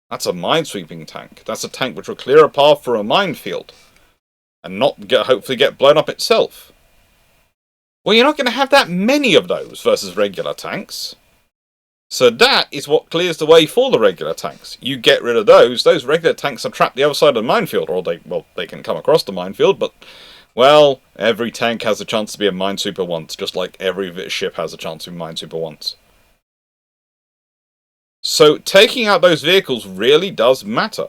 That's a minesweeping tank. That's a tank which will clear a path for a minefield. And not hopefully get blown up itself. Well, you're not going to have that many of those versus regular tanks. So that is what clears the way for the regular tanks. You get rid of those regular tanks are trapped the other side of the minefield. Or they can come across the minefield, but, well, every tank has a chance to be a minesweeper once. Just like every ship has a chance to be a minesweeper once. So taking out those vehicles really does matter.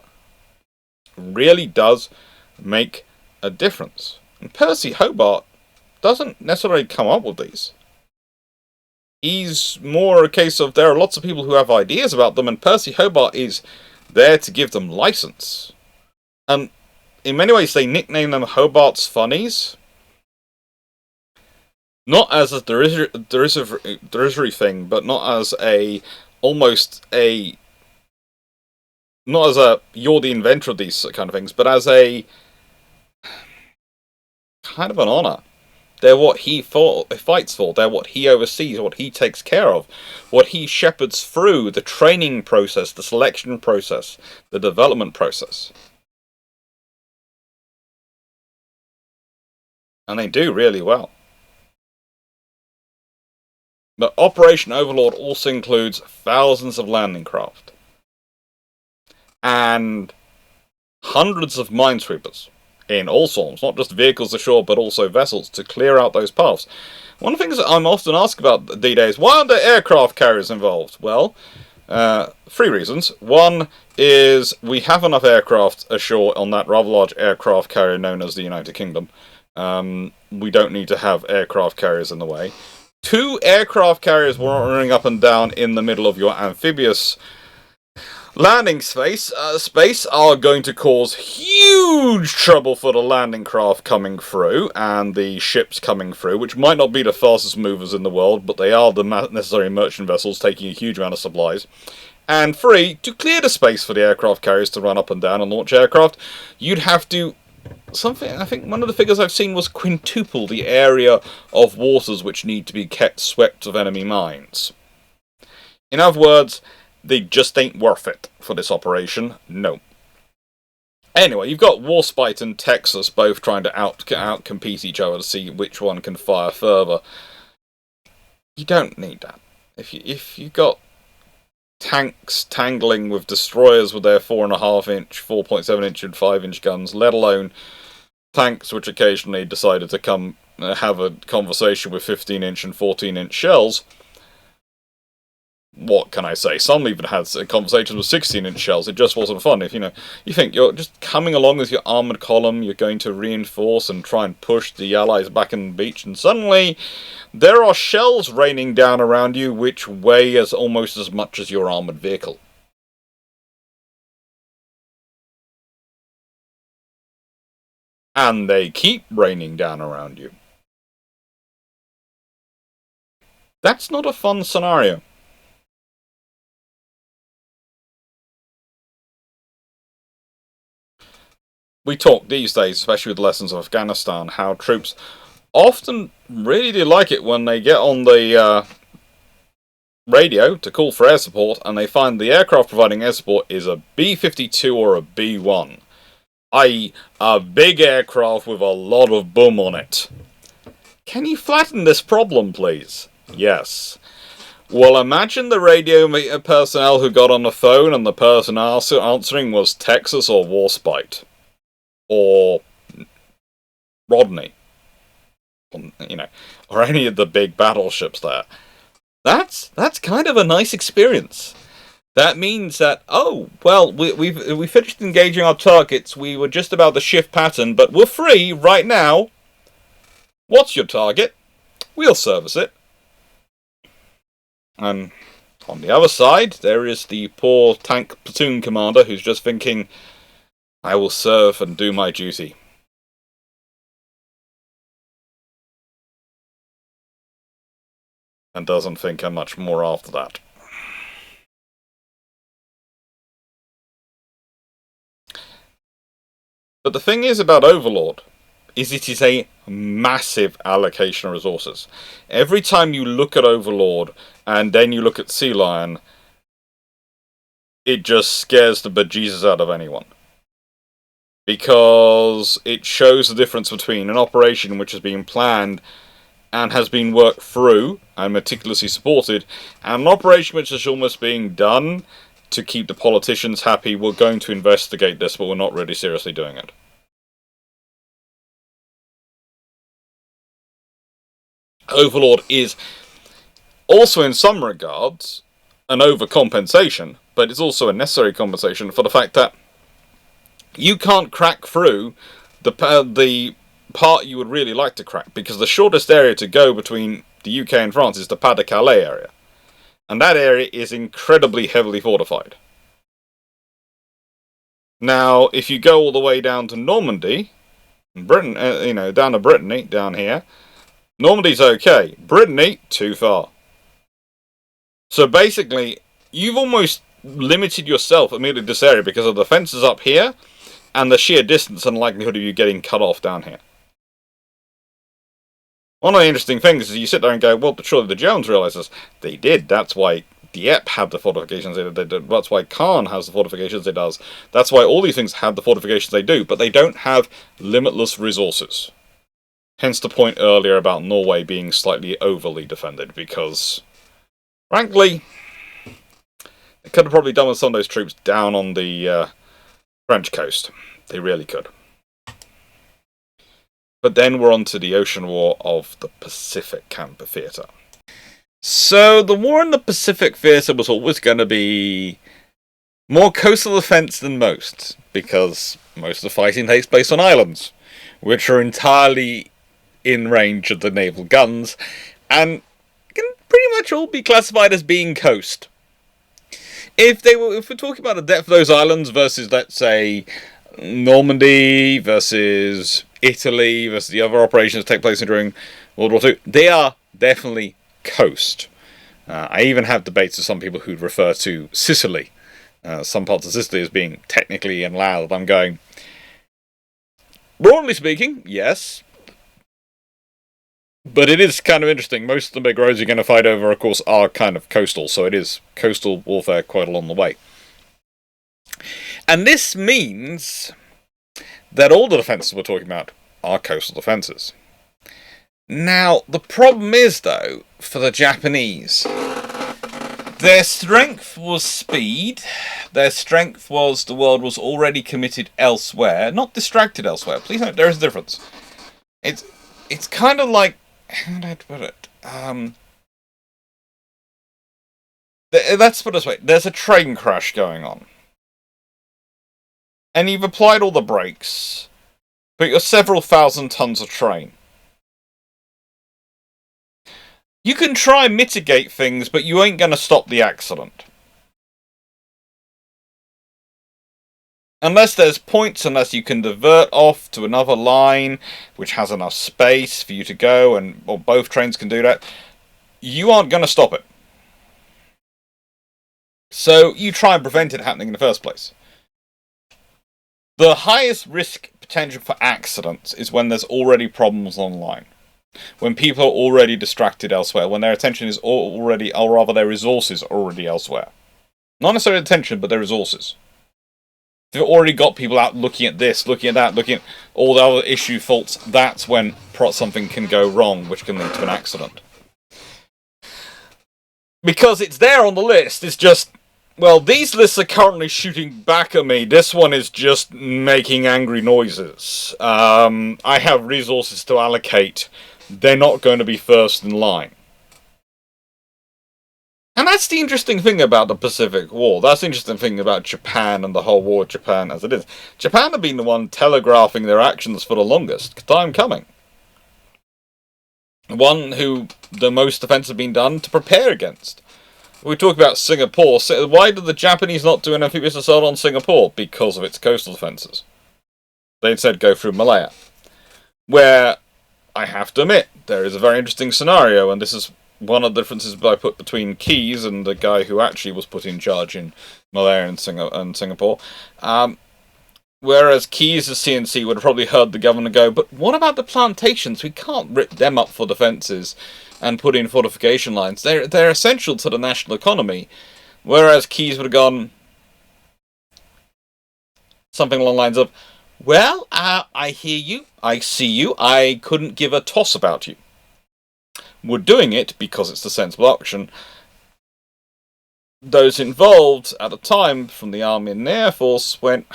Really does make a difference. And Percy Hobart doesn't necessarily come up with these. He's more a case of there are lots of people who have ideas about them, and Percy Hobart is there to give them license. And in many ways they nickname them Hobart's Funnies. Not as a derisory thing, but not as not as a you're the inventor of these kind of things, but as a kind of an honour. They're what he fights for. They're what he oversees, what he takes care of, what he shepherds through the training process, the selection process, the development process. And they do really well. But Operation Overlord also includes thousands of landing craft. And hundreds of minesweepers in all forms, not just vehicles ashore, but also vessels, to clear out those paths. One of the things that I'm often asked about D-Day is, why aren't there aircraft carriers involved? Well, 3 reasons. One is we have enough aircraft ashore on that rather large aircraft carrier known as the United Kingdom. We don't need to have aircraft carriers in the way. 2 aircraft carriers running up and down in the middle of your amphibious landing space are going to cause huge trouble for the landing craft coming through and the ships coming through, which might not be the fastest movers in the world, but they are the necessary merchant vessels taking a huge amount of supplies. And 3, to clear the space for the aircraft carriers to run up and down and launch aircraft, you'd have to I think one of the figures I've seen was quintuple the area of waters which need to be kept swept of enemy mines. In other words, they just ain't worth it for this operation. No. Anyway, you've got Warspite and Texas both trying to out-compete each other to see which one can fire further. You don't need that. If you've got tanks tangling with destroyers with their 4.5-inch, 4.7-inch and 5-inch guns, let alone tanks which occasionally decided to come have a conversation with 15-inch and 14-inch shells, what can I say? Some even had conversations with 16-inch shells. It just wasn't fun. If you think you're just coming along with your armoured column, you're going to reinforce and try and push the Allies back in the beach, and suddenly there are shells raining down around you which weigh almost as much as your armoured vehicle. And they keep raining down around you. That's not a fun scenario. We talk these days, especially with lessons of Afghanistan, how troops often really do like it when they get on the radio to call for air support and they find the aircraft providing air support is a B-52 or a B-1, i.e. a big aircraft with a lot of boom on it. Can you flatten this problem, please? Yes. Well, imagine the radio personnel who got on the phone and the person answering was Texas or Warspite. Or Rodney, or any of the big battleships there. That's kind of a nice experience. That means that, oh, well, we finished engaging our targets, we were just about to shift pattern, but we're free right now. What's your target? We'll service it. And on the other side, there is the poor tank platoon commander who's just thinking, I will serve and do my duty. And doesn't think much more after that. But the thing is about Overlord, is it is a massive allocation of resources. Every time you look at Overlord, and then you look at Sea Lion, it just scares the bejesus out of anyone. Because it shows the difference between an operation which has been planned and has been worked through and meticulously supported, and an operation which is almost being done to keep the politicians happy. We're going to investigate this, but we're not really seriously doing it. Overlord is also in some regards an overcompensation, but it's also a necessary compensation for the fact that you can't crack through the part you would really like to crack, because the shortest area to go between the UK and France is the Pas-de-Calais area. And that area is incredibly heavily fortified. Now, if you go all the way down to Normandy, Britain, down to Brittany, down here, Normandy's okay. Brittany, too far. So basically, you've almost limited yourself immediately to this area because of the fences up here and the sheer distance and likelihood of you getting cut off down here. One of the interesting things is you sit there and go, well, but surely the Germans realised this. They did. That's why Dieppe had the fortifications they did. That's why Caen has the fortifications it does. That's why all these things have the fortifications they do. But they don't have limitless resources. Hence the point earlier about Norway being slightly overly defended, because, frankly, they could have probably done with some of those troops down on the French coast. They really could. But then we're on to the Ocean War of the Pacific Camp Theatre. So the war in the Pacific Theatre was always going to be more coastal defence than most, because most of the fighting takes place on islands, which are entirely in range of the naval guns, and can pretty much all be classified as being coast. If we're talking about the depth of those islands versus, let's say, Normandy versus Italy versus the other operations that take place during World War II, they are definitely coast. I even have debates with some people who refer to Sicily, some parts of Sicily, as being technically inland. I'm going, broadly speaking, yes, but it is kind of interesting. Most of the big roads you're going to fight over, of course, are kind of coastal, so it is coastal warfare quite along the way. And this means that all the defences we're talking about are coastal defences. Now, the problem is, though, for the Japanese, their strength was speed, their strength was the world was already committed elsewhere, not distracted elsewhere. Please note, there is a difference. It's kind of like, how do I put it? Let's put it this way, there's a train crash going on. And you've applied all the brakes, but you're several thousand tons of train. You can try and mitigate things, but you ain't going to stop the accident. Unless there's points, unless you can divert off to another line, which has enough space for you to go, or both trains can do that, you aren't going to stop it. So you try and prevent it happening in the first place. The highest risk potential for accidents is when there's already problems online. When people are already distracted elsewhere. When their attention is already, or rather their resources are already elsewhere. Not necessarily attention, but their resources. If you've already got people out looking at this, looking at that, looking at all the other issue faults, that's when something can go wrong, which can lead to an accident. Because it's there on the list, it's just, well, these lists are currently shooting back at me. This one is just making angry noises. I have resources to allocate. They're not going to be first in line. And that's the interesting thing about the Pacific War. That's the interesting thing about Japan and the whole war of Japan as it is. Japan have been the one telegraphing their actions for the longest time coming. One who the most defense have been done to prepare against. We talk about Singapore. Why did the Japanese not do an amphibious assault on Singapore? Because of its coastal defences. They instead go through Malaya. Where, I have to admit, there is a very interesting scenario, and this is one of the differences I put between Keyes and the guy who actually was put in charge in Malaya and Singapore. Whereas Keyes, the CNC, would have probably heard the governor go, but what about the plantations? We can't rip them up for defences and put in fortification lines. They're essential to the national economy. Whereas Keyes would have gone something along the lines of, well, I hear you, I see you, I couldn't give a toss about you. We're doing it because it's the sensible option. Those involved at the time, from the Army and the Air Force, went,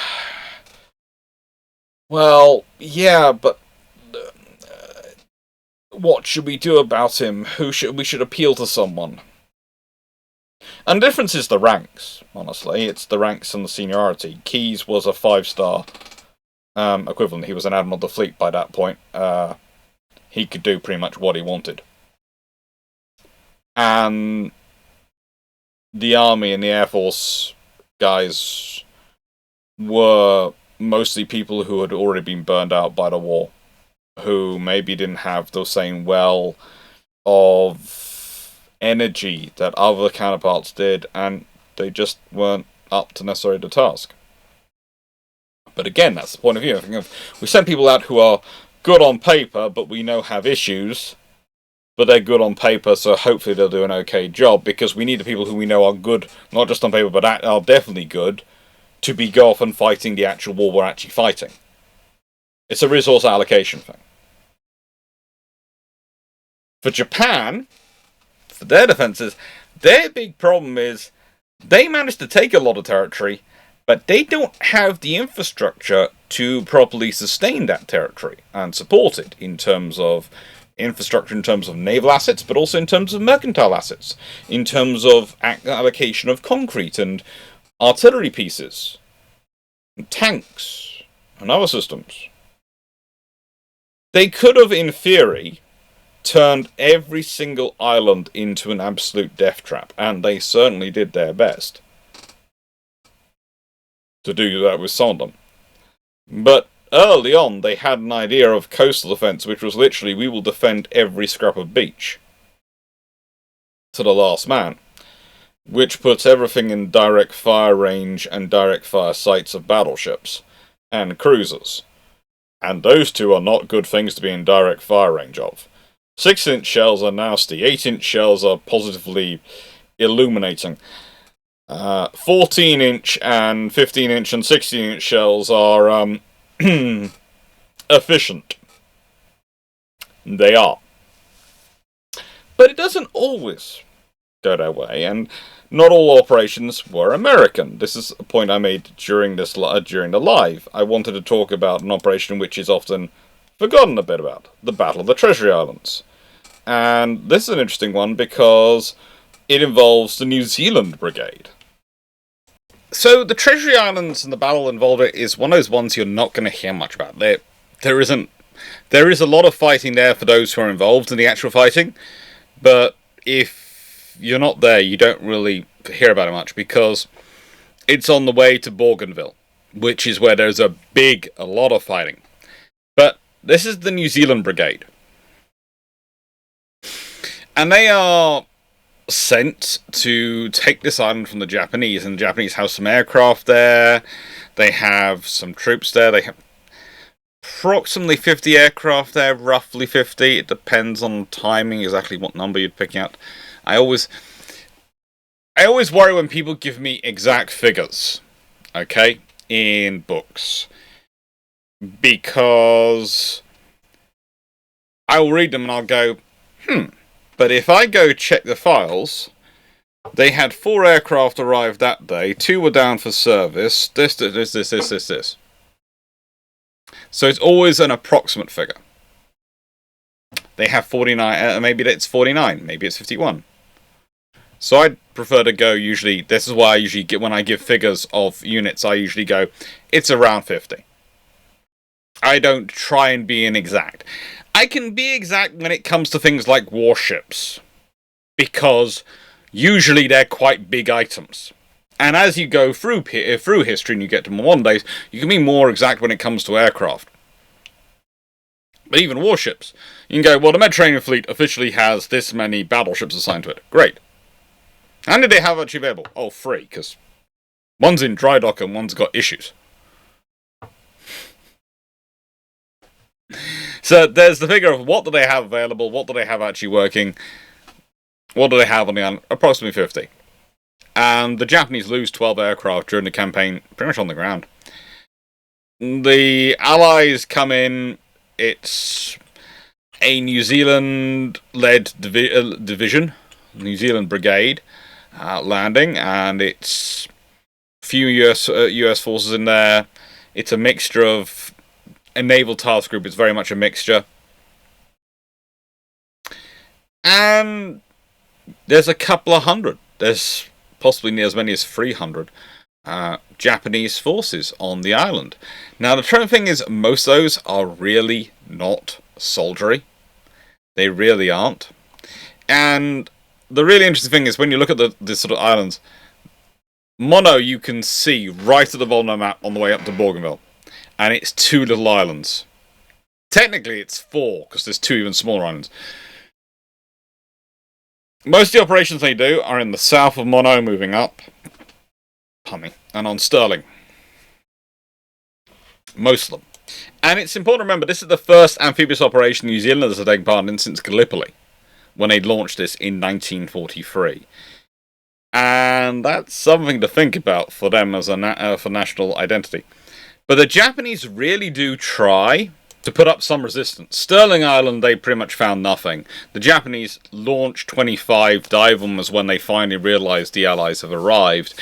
well, yeah, but what should we do about him? We should appeal to someone. And the difference is the ranks, honestly. It's the ranks and the seniority. Keyes was a 5-star equivalent. He was an admiral of the fleet by that point. He could do pretty much what he wanted. And the Army and the Air Force guys were mostly people who had already been burned out by the war, who maybe didn't have the same well of energy that other counterparts did, and they just weren't up to necessarily the task. But again, that's the point of view. We send people out who are good on paper, but we know have issues. but they're good on paper, so hopefully they'll do an okay job, because we need the people who we know are good, not just on paper, but are definitely good, to be go off and fighting the actual war we're actually fighting. It's a resource allocation thing. For Japan, for their defenses, their big problem is they managed to take a lot of territory, but they don't have the infrastructure to properly sustain that territory and support it in terms of infrastructure, in terms of naval assets, but also in terms of mercantile assets, in terms of allocation of concrete and artillery pieces, and tanks, and other systems. They could have, in theory, turned every single island into an absolute death trap, and they certainly did their best to do that with some of them. But early on, they had an idea of coastal defense, which was literally, we will defend every scrap of beach to the last man, which puts everything in direct fire range and direct fire sights of battleships and cruisers. And those two are not good things to be in direct fire range of. 6-inch shells are nasty, 8-inch shells are positively illuminating. 14-inch and 15-inch and 16-inch shells are efficient. They are. But it doesn't always go their way, and not all operations were American. This is a point I made during the live. I wanted to talk about an operation which is often forgotten a bit about, the Battle of the Treasury Islands. And this is an interesting one because it involves the New Zealand Brigade. So the Treasury Islands and the battle involved is one of those ones you're not going to hear much about. There is a lot of fighting there for those who are involved in the actual fighting, but if you're not there, you don't really hear about it much, because it's on the way to Bougainville, which is where there's a lot of fighting. But this is the New Zealand Brigade. And they are sent to take this island from the Japanese, and the Japanese have some aircraft there, they have some troops there, they have approximately 50 aircraft there, roughly 50, it depends on timing, exactly what number you're picking out. I always worry when people give me exact figures, okay, in books, because I'll read them and I'll go, but if I go check the files, they had 4 aircraft arrive that day, 2 were down for service, this. So it's always an approximate figure. They have 49, maybe it's 49, maybe it's 51. So I'd prefer to go usually, this is why I usually get, when I give figures of units, I usually go, it's around 50. I don't try and be inexact. I can be exact when it comes to things like warships, because usually they're quite big items. And as you go through history and you get to modern days, you can be more exact when it comes to aircraft. But even warships, you can go, well, the Mediterranean Fleet officially has this many battleships assigned to it. Great. How many do they have actually available? Oh, 3, because one's in dry dock and one's got issues. So there's the figure of what do they have available, what do they have actually working, what do they have on the island? Approximately 50. And the Japanese lose 12 aircraft during the campaign, pretty much on the ground. The Allies come in, it's a New Zealand-led division, New Zealand Brigade, landing, and it's a few US forces in there. It's a mixture of a naval task group, it's very much a mixture. And there's a couple of hundred, there's possibly near as many as 300 Japanese forces on the island. Now the true thing is, most of those are really not soldiery. They really aren't. And the really interesting thing is, when you look at the sort of islands, Mono you can see right at the bottom of the map on the way up to Bougainville. And it's 2 little islands. Technically it's 4, because there's 2 even smaller islands. Most of the operations they do are in the south of Mono, moving up, and on Stirling. Most of them. And it's important to remember, this is the first amphibious operation New Zealanders have taken part in since Gallipoli, when they launched this in 1943. And that's something to think about for them as a for national identity. But the Japanese really do try to put up some resistance. Sterling Island, they pretty much found nothing. The Japanese launched 25 dive bombers when they finally realised the Allies have arrived.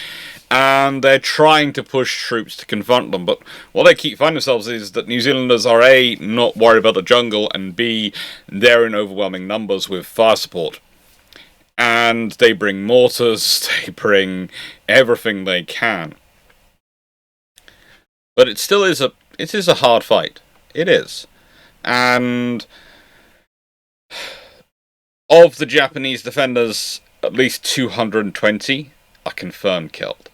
And they're trying to push troops to confront them. But what they keep finding themselves is that New Zealanders are A, not worried about the jungle, and B, they're in overwhelming numbers with fire support. And they bring mortars, they bring everything they can. But it still is a hard fight. It is. And of the Japanese defenders, at least 220 are confirmed killed.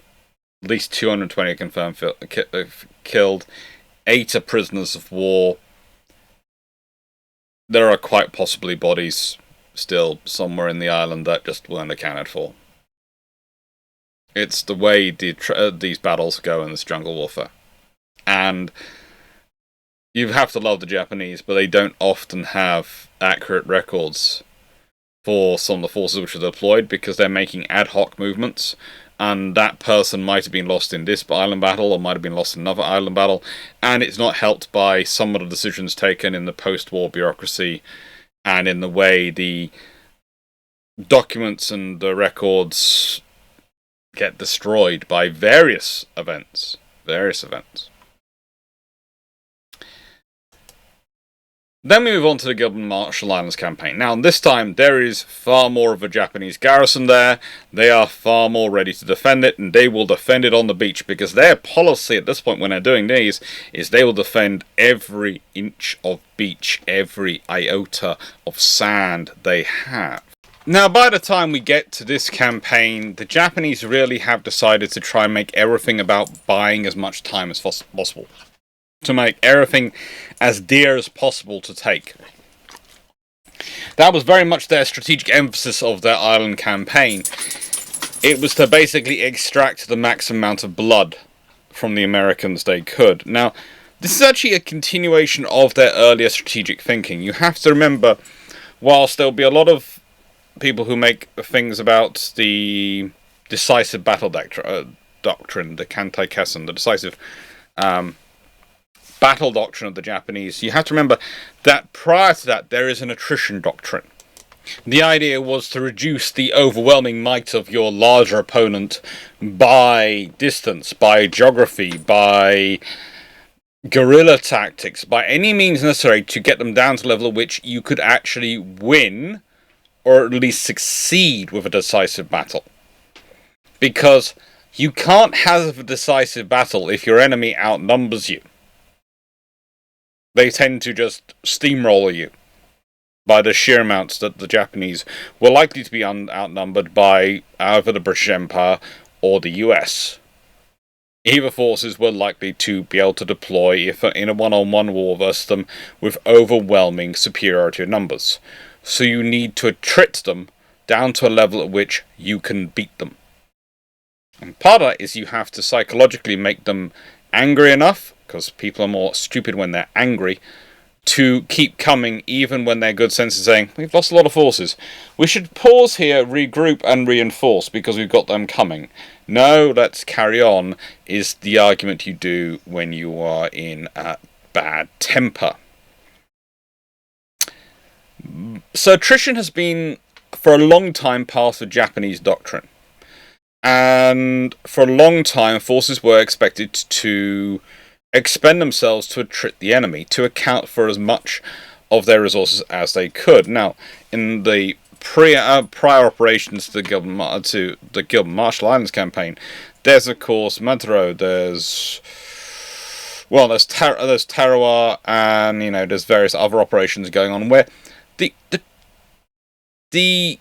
At least 220 are confirmed killed. 8 are prisoners of war. There are quite possibly bodies still somewhere in the island that just weren't accounted for. It's the way these battles go in this jungle warfare. And you have to love the Japanese, but they don't often have accurate records for some of the forces which are deployed, because they're making ad hoc movements, and that person might have been lost in this island battle, or might have been lost in another island battle, and it's not helped by some of the decisions taken in the post-war bureaucracy, and in the way the documents and the records get destroyed by various events. Then we move on to the Gilbert Marshall Islands campaign. Now, this time, there is far more of a Japanese garrison there. They are far more ready to defend it, and they will defend it on the beach, because their policy at this point when they're doing these is they will defend every inch of beach, every iota of sand they have. Now, by the time we get to this campaign, the Japanese really have decided to try and make everything about buying as much time as possible. To make everything as dear as possible to take. That was very much their strategic emphasis of their island campaign. It was to basically extract the maximum amount of blood from the Americans they could. Now, this is actually a continuation of their earlier strategic thinking. You have to remember, whilst there'll be a lot of people who make things about the decisive battle doctrine, the Kantai Kessen, the decisive battle doctrine of the Japanese, you have to remember that prior to that there is an attrition doctrine. The idea was to reduce the overwhelming might of your larger opponent by distance, by geography, by guerrilla tactics, by any means necessary to get them down to a level at which you could actually win, or at least succeed with a decisive battle. Because you can't have a decisive battle if your enemy outnumbers you. They tend to just steamroller you by the sheer amounts that the Japanese were likely to be outnumbered by either the British Empire or the US. Either forces were likely to be able to deploy if in a one-on-one war versus them with overwhelming superiority of numbers. So you need to attrit them down to a level at which you can beat them. And part of that is you have to psychologically make them angry enough, because people are more stupid when they're angry, to keep coming even when their good sense is saying, we've lost a lot of forces. We should pause here, regroup and reinforce because we've got them coming. No, let's carry on, is the argument you do when you are in a bad temper. So attrition has been, for a long time, part of Japanese doctrine. And for a long time, forces were expected to expend themselves to attrit the enemy, to account for as much of their resources as they could. Now, in the prior operations to the Gilbert Marshall Islands campaign, there's of course Maduro, there's Tarawa, and there's various other operations going on where the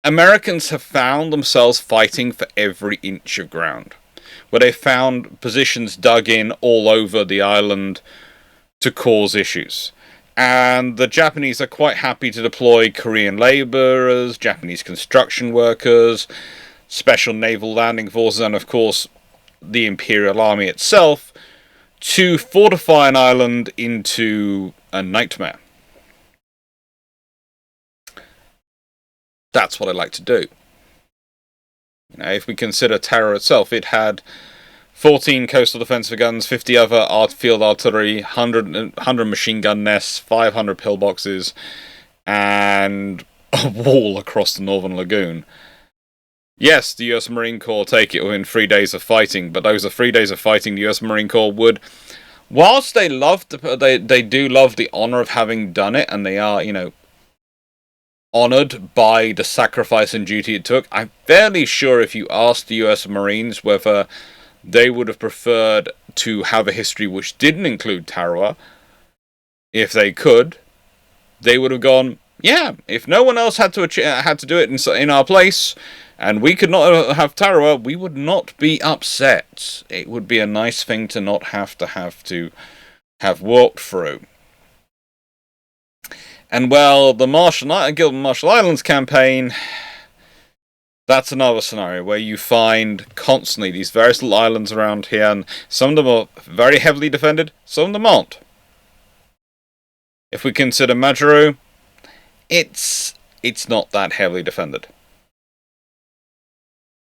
Americans have found themselves fighting for every inch of ground, where they found positions dug in all over the island to cause issues. And the Japanese are quite happy to deploy Korean labourers, Japanese construction workers, special naval landing forces, and of course the Imperial Army itself, to fortify an island into a nightmare. That's what I like to do. You know, if we consider Terror itself, it had 14 coastal defensive guns, 50 other field artillery, 100 machine gun nests, 500 pillboxes, and a wall across the northern lagoon. Yes, the US Marine Corps take it within 3 days of fighting, but those are 3 days of fighting the US Marine Corps would, whilst they do love the honour of having done it, and they are, you know, honoured by the sacrifice and duty it took, I'm fairly sure if you asked the US Marines whether they would have preferred to have a history which didn't include Tarawa, if they could, they would have gone, yeah, if no one else had to do it in our place, and we could not have Tarawa, we would not be upset. It would be a nice thing to not have have walked through. And well, the Gilbert Marshall Islands campaign, that's another scenario where you find constantly these various little islands around here, and some of them are very heavily defended, some of them aren't. If we consider Majuro, it's not that heavily defended.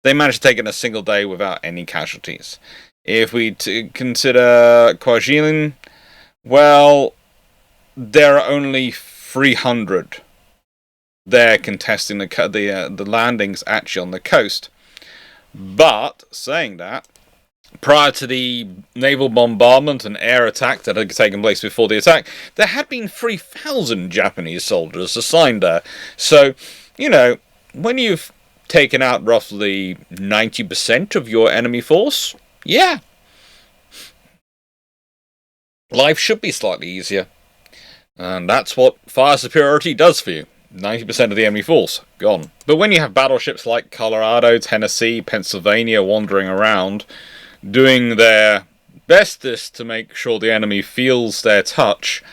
They managed to take it in a single day without any casualties. If we consider Kwajalein, well, there are only 300 there contesting the landings actually on the coast. But, saying that, prior to the naval bombardment and air attack that had taken place before the attack, there had been 3,000 Japanese soldiers assigned there. So, you know, when you've taken out roughly 90% of your enemy force, yeah, life should be slightly easier. And that's what fire superiority does for you. 90% of the enemy force gone. But when you have battleships like Colorado, Tennessee, Pennsylvania wandering around, doing their bestest to make sure the enemy feels their touch,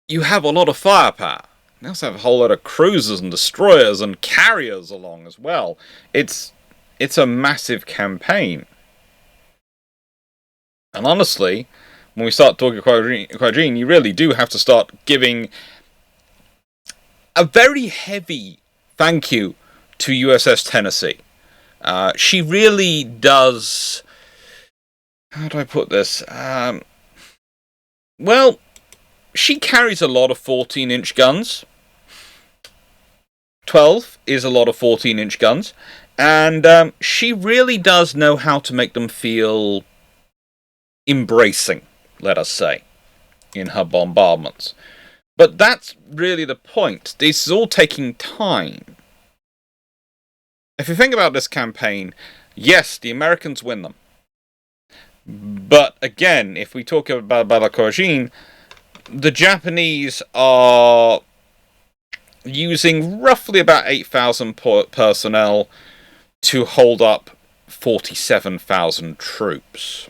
you have a lot of firepower. You also have a whole lot of cruisers and destroyers and carriers along as well. It's a massive campaign. And honestly, when we start talking Kwajalein, you really do have to start giving a very heavy thank you to USS Tennessee. She really does... How do I put this? Well, she carries a lot of 14-inch guns. 12 is a lot of 14-inch guns. And she really does know how to make them feel embracing, let us say, in her bombardments. But that's really the point. This is all taking time. If you think about this campaign, yes, the Americans win them. But again, if we talk about Kwajalein, the Japanese are using roughly about 8,000 personnel to hold up 47,000 troops.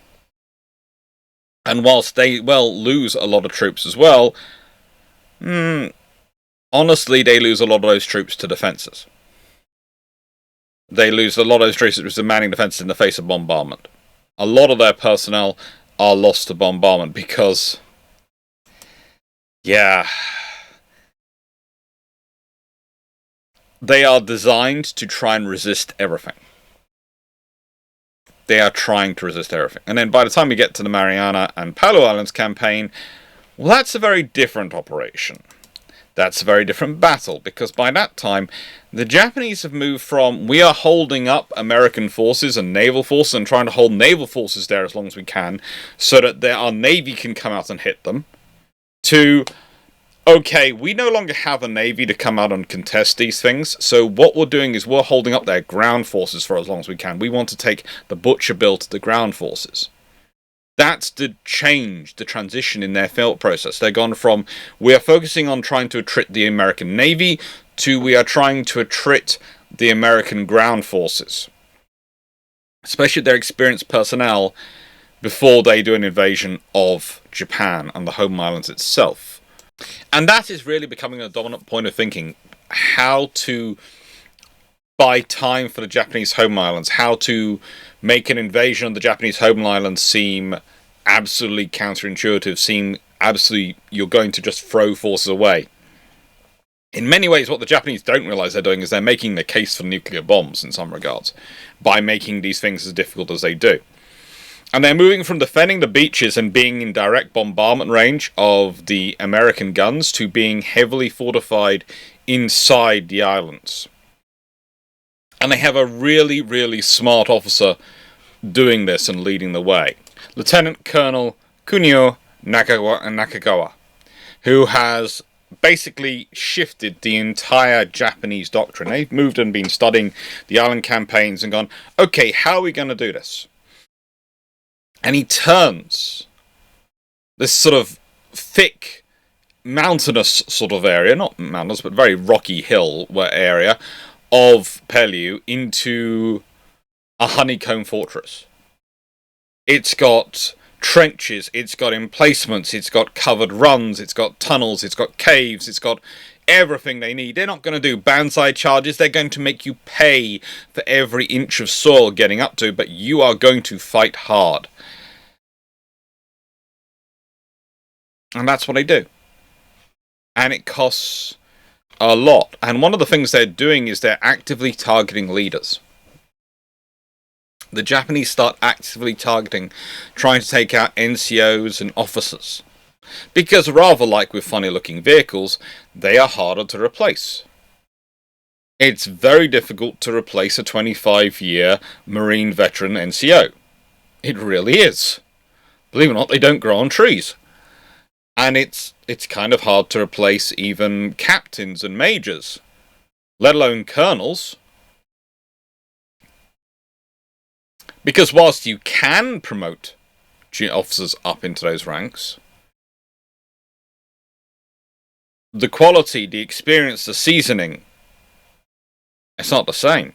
And whilst they, lose a lot of troops as well, honestly, they lose a lot of those troops to defences. They lose a lot of those troops to manning defences in the face of bombardment. A lot of their personnel are lost to bombardment because, yeah, they are designed to try and resist everything. They are trying to resist everything. And then by the time we get to the Mariana and Palau Islands campaign, well, that's a very different operation. That's a very different battle, because by that time, the Japanese have moved from, we are holding up American forces and naval forces and trying to hold naval forces there as long as we can, so that our navy can come out and hit them, to, okay, we no longer have a navy to come out and contest these things, so what we're doing is we're holding up their ground forces for as long as we can. We want to take the butcher bill to the ground forces. That's the change, the transition in their thought process. They've gone from, we are focusing on trying to attrit the American Navy, to we are trying to attrit the American ground forces. Especially their experienced personnel, before they do an invasion of Japan and the home islands itself. And that is really becoming a dominant point of thinking. How to buy time for the Japanese home islands. How to make an invasion of the Japanese home islands seem absolutely counterintuitive. Seem absolutely, you're going to just throw forces away. In many ways, what the Japanese don't realize they're doing is they're making the case for nuclear bombs in some regards by making these things as difficult as they do. And they're moving from defending the beaches and being in direct bombardment range of the American guns to being heavily fortified inside the islands. And they have a really, really smart officer doing this and leading the way. Lieutenant Colonel Kunio Nakagawa, who has basically shifted the entire Japanese doctrine. They've moved and been studying the island campaigns and gone, okay, how are we going to do this? And he turns this sort of thick, mountainous sort of area, not mountainous, but very rocky hill area of Peleliu into a honeycomb fortress. It's got trenches, it's got emplacements, it's got covered runs, it's got tunnels, it's got caves, it's got everything they need. They're not going to do banzai charges, they're going to make you pay for every inch of soil getting up to, but you are going to fight hard. And that's what they do. And it costs a lot. And one of the things they're doing is they're actively targeting leaders. The Japanese start actively targeting, trying to take out NCOs and officers. Because rather like with funny-looking vehicles, they are harder to replace. It's very difficult to replace a 25-year Marine veteran NCO. It really is. Believe it or not, they don't grow on trees. And it's kind of hard to replace even captains and majors, let alone colonels. Because whilst you can promote officers up into those ranks, the quality, the experience, the seasoning, it's not the same.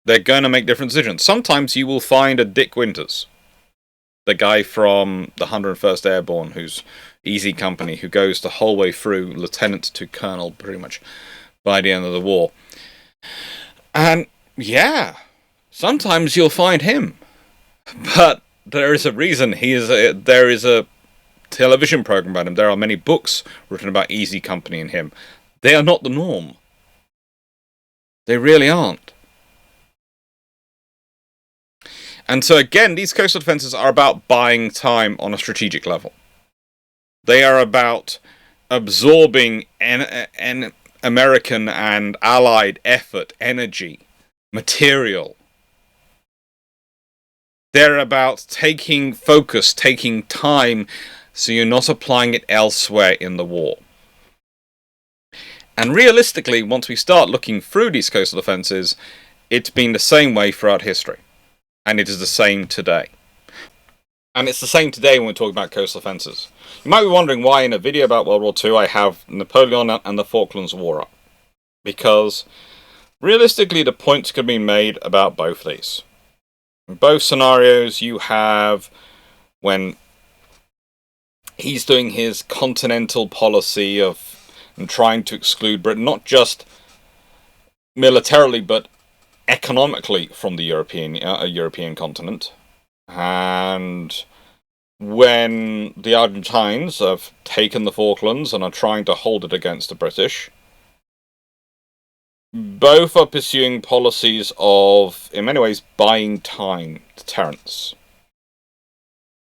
They're going to make different decisions. Sometimes you will find a Dick Winters, the guy from the 101st Airborne, who's easy company, who goes the whole way through lieutenant to colonel pretty much by the end of the war. And yeah, sometimes you'll find him. But there is a reason there is a television program about him. There are many books written about easy company and him. They are not the norm. They really aren't. And so again, these coastal defenses are about buying time on a strategic level. They are about absorbing an American and Allied effort, energy, material. They're about taking focus, taking time, so you're not applying it elsewhere in the war. And realistically, once we start looking through these coastal defenses, it's been the same way throughout history. And it is the same today. And it's the same today when we're talking about coastal defenses. You might be wondering why in a video about World War II I have Napoleon and the Falklands War up. Because realistically the points could be made about both of these. In both scenarios you have when he's doing his continental policy of trying to exclude Britain, not just militarily but economically from the European continent. And when the Argentines have taken the Falklands and are trying to hold it against the British, both are pursuing policies of, in many ways, buying time, deterrence.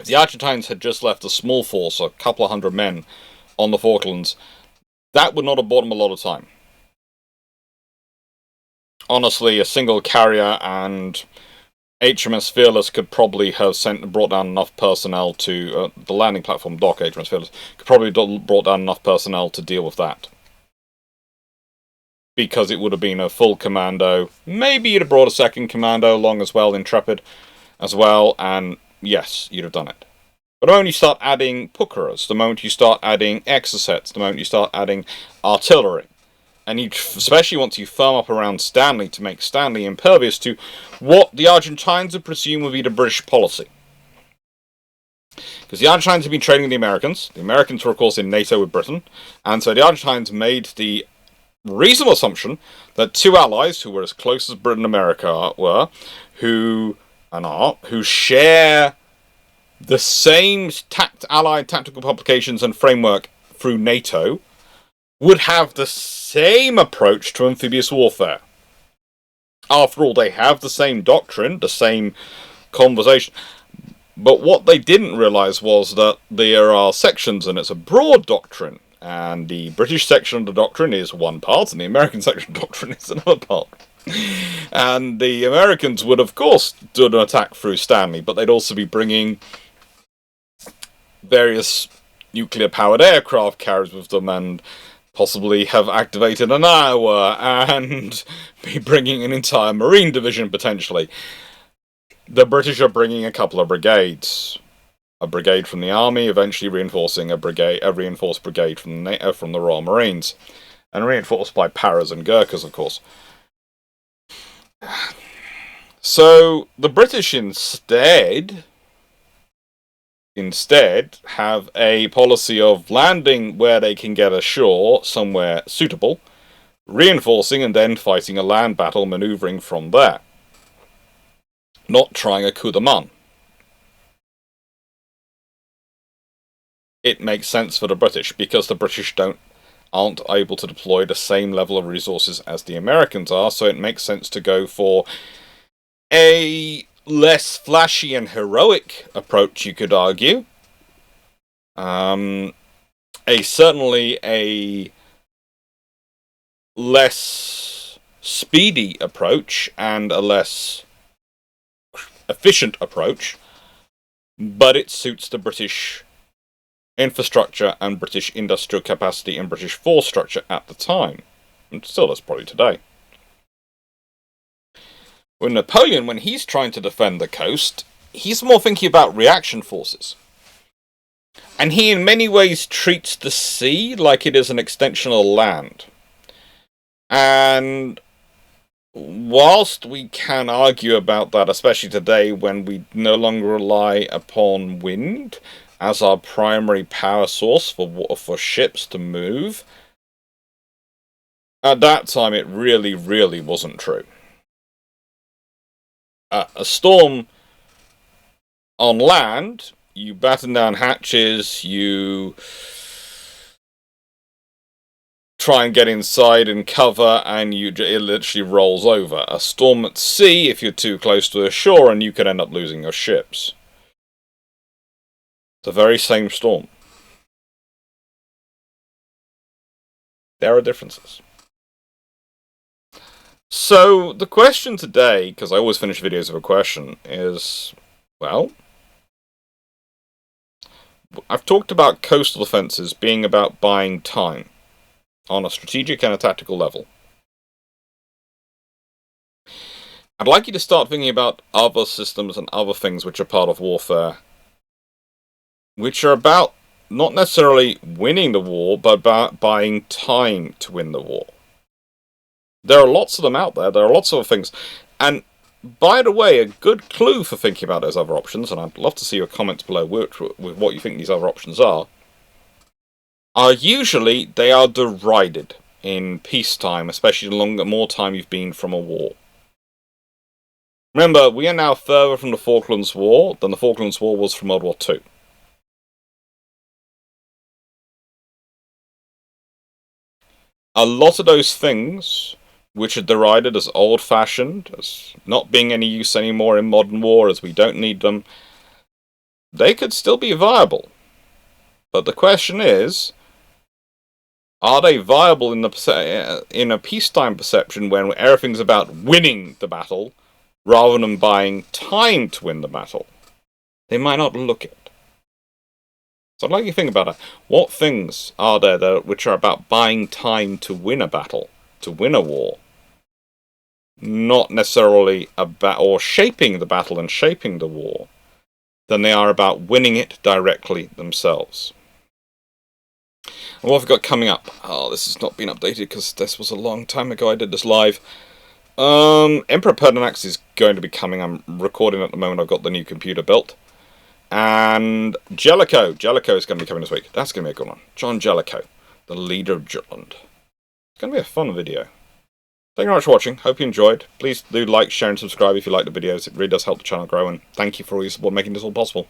If the Argentines had just left a small force, a couple of hundred men, on the Falklands, that would not have bought them a lot of time. Honestly, a single carrier and HMS Fearless could probably have brought down enough personnel to the landing platform dock. HMS Fearless could probably have brought down enough personnel to deal with that, because it would have been a full commando. Maybe you'd have brought a second commando along as well, Intrepid as well, and yes, you'd have done it. But the moment you start adding Puckeras, the moment you start adding Exocets, the moment you start adding artillery, and especially once you firm up around Stanley to make Stanley impervious to what the Argentines would presume would be the British policy. Because the Argentines have been trading with the Americans. The Americans were, of course, in NATO with Britain. And so the Argentines made the reasonable assumption that two allies, who were as close as Britain and America were, who share the same Allied tactical publications and framework through NATO, would have the same approach to amphibious warfare. After all, they have the same doctrine, the same conversation. But what they didn't realise was that there are sections, and it's a broad doctrine. And the British section of the doctrine is one part, and the American section of the doctrine is another part. And the Americans would, of course, do an attack through Stanley, but they'd also be bringing various nuclear-powered aircraft carriers with them, and possibly have activated an Iowa, and be bringing an entire Marine division, potentially. The British are bringing a couple of brigades. A brigade from the Army, eventually reinforcing a reinforced brigade from the Royal Marines. And reinforced by Paras and Gurkhas, of course. So, the British instead have a policy of landing where they can get ashore, somewhere suitable, reinforcing and then fighting a land battle, manoeuvring from there. Not trying a coup de main. It makes sense for the British, because the British aren't able to deploy the same level of resources as the Americans are, so it makes sense to go for a less flashy and heroic approach, you could argue. Certainly a less speedy approach and a less efficient approach, but it suits the British infrastructure and British industrial capacity and British force structure at the time, and still does probably today. With Napoleon, when he's trying to defend the coast, he's more thinking about reaction forces. And he in many ways treats the sea like it is an extension of land. And whilst we can argue about that, especially today when we no longer rely upon wind as our primary power source for ships to move, at that time it really, really wasn't true. A storm on land, you batten down hatches, you try and get inside and cover, and it literally rolls over. A storm at sea, if you're too close to the shore, and you could end up losing your ships. The very same storm. There are differences. So, the question today, because I always finish videos with a question, is, well, I've talked about coastal defences being about buying time on a strategic and a tactical level. I'd like you to start thinking about other systems and other things which are part of warfare, which are about not necessarily winning the war, but about buying time to win the war. There are lots of them out there. There are lots of things. And, by the way, a good clue for thinking about those other options, and I'd love to see your comments below with what you think these other options are usually they are derided in peacetime, especially the more time you've been from a war. Remember, we are now further from the Falklands War than the Falklands War was from World War II. A lot of those things which are derided as old-fashioned, as not being any use anymore in modern war, as we don't need them, they could still be viable. But the question is, are they viable in a peacetime perception when everything's about winning the battle, rather than buying time to win the battle? They might not look it. So I'd like you to think about that. What things are there which are about buying time to win a battle, to win a war? Not necessarily about or shaping the battle and shaping the war, than they are about winning it directly themselves. And what have we got coming up? Oh, this has not been updated because this was a long time ago I did this live. Emperor Pertinax is going to be coming. I'm recording at the moment. I've got the new computer built. And Jellicoe. Jellicoe is going to be coming this week. That's going to be a good one. John Jellicoe, the leader of Jutland. It's going to be a fun video. Thank you very much for watching. Hope you enjoyed. Please do like, share and subscribe if you like the videos. It really does help the channel grow. And thank you for all your support making this all possible.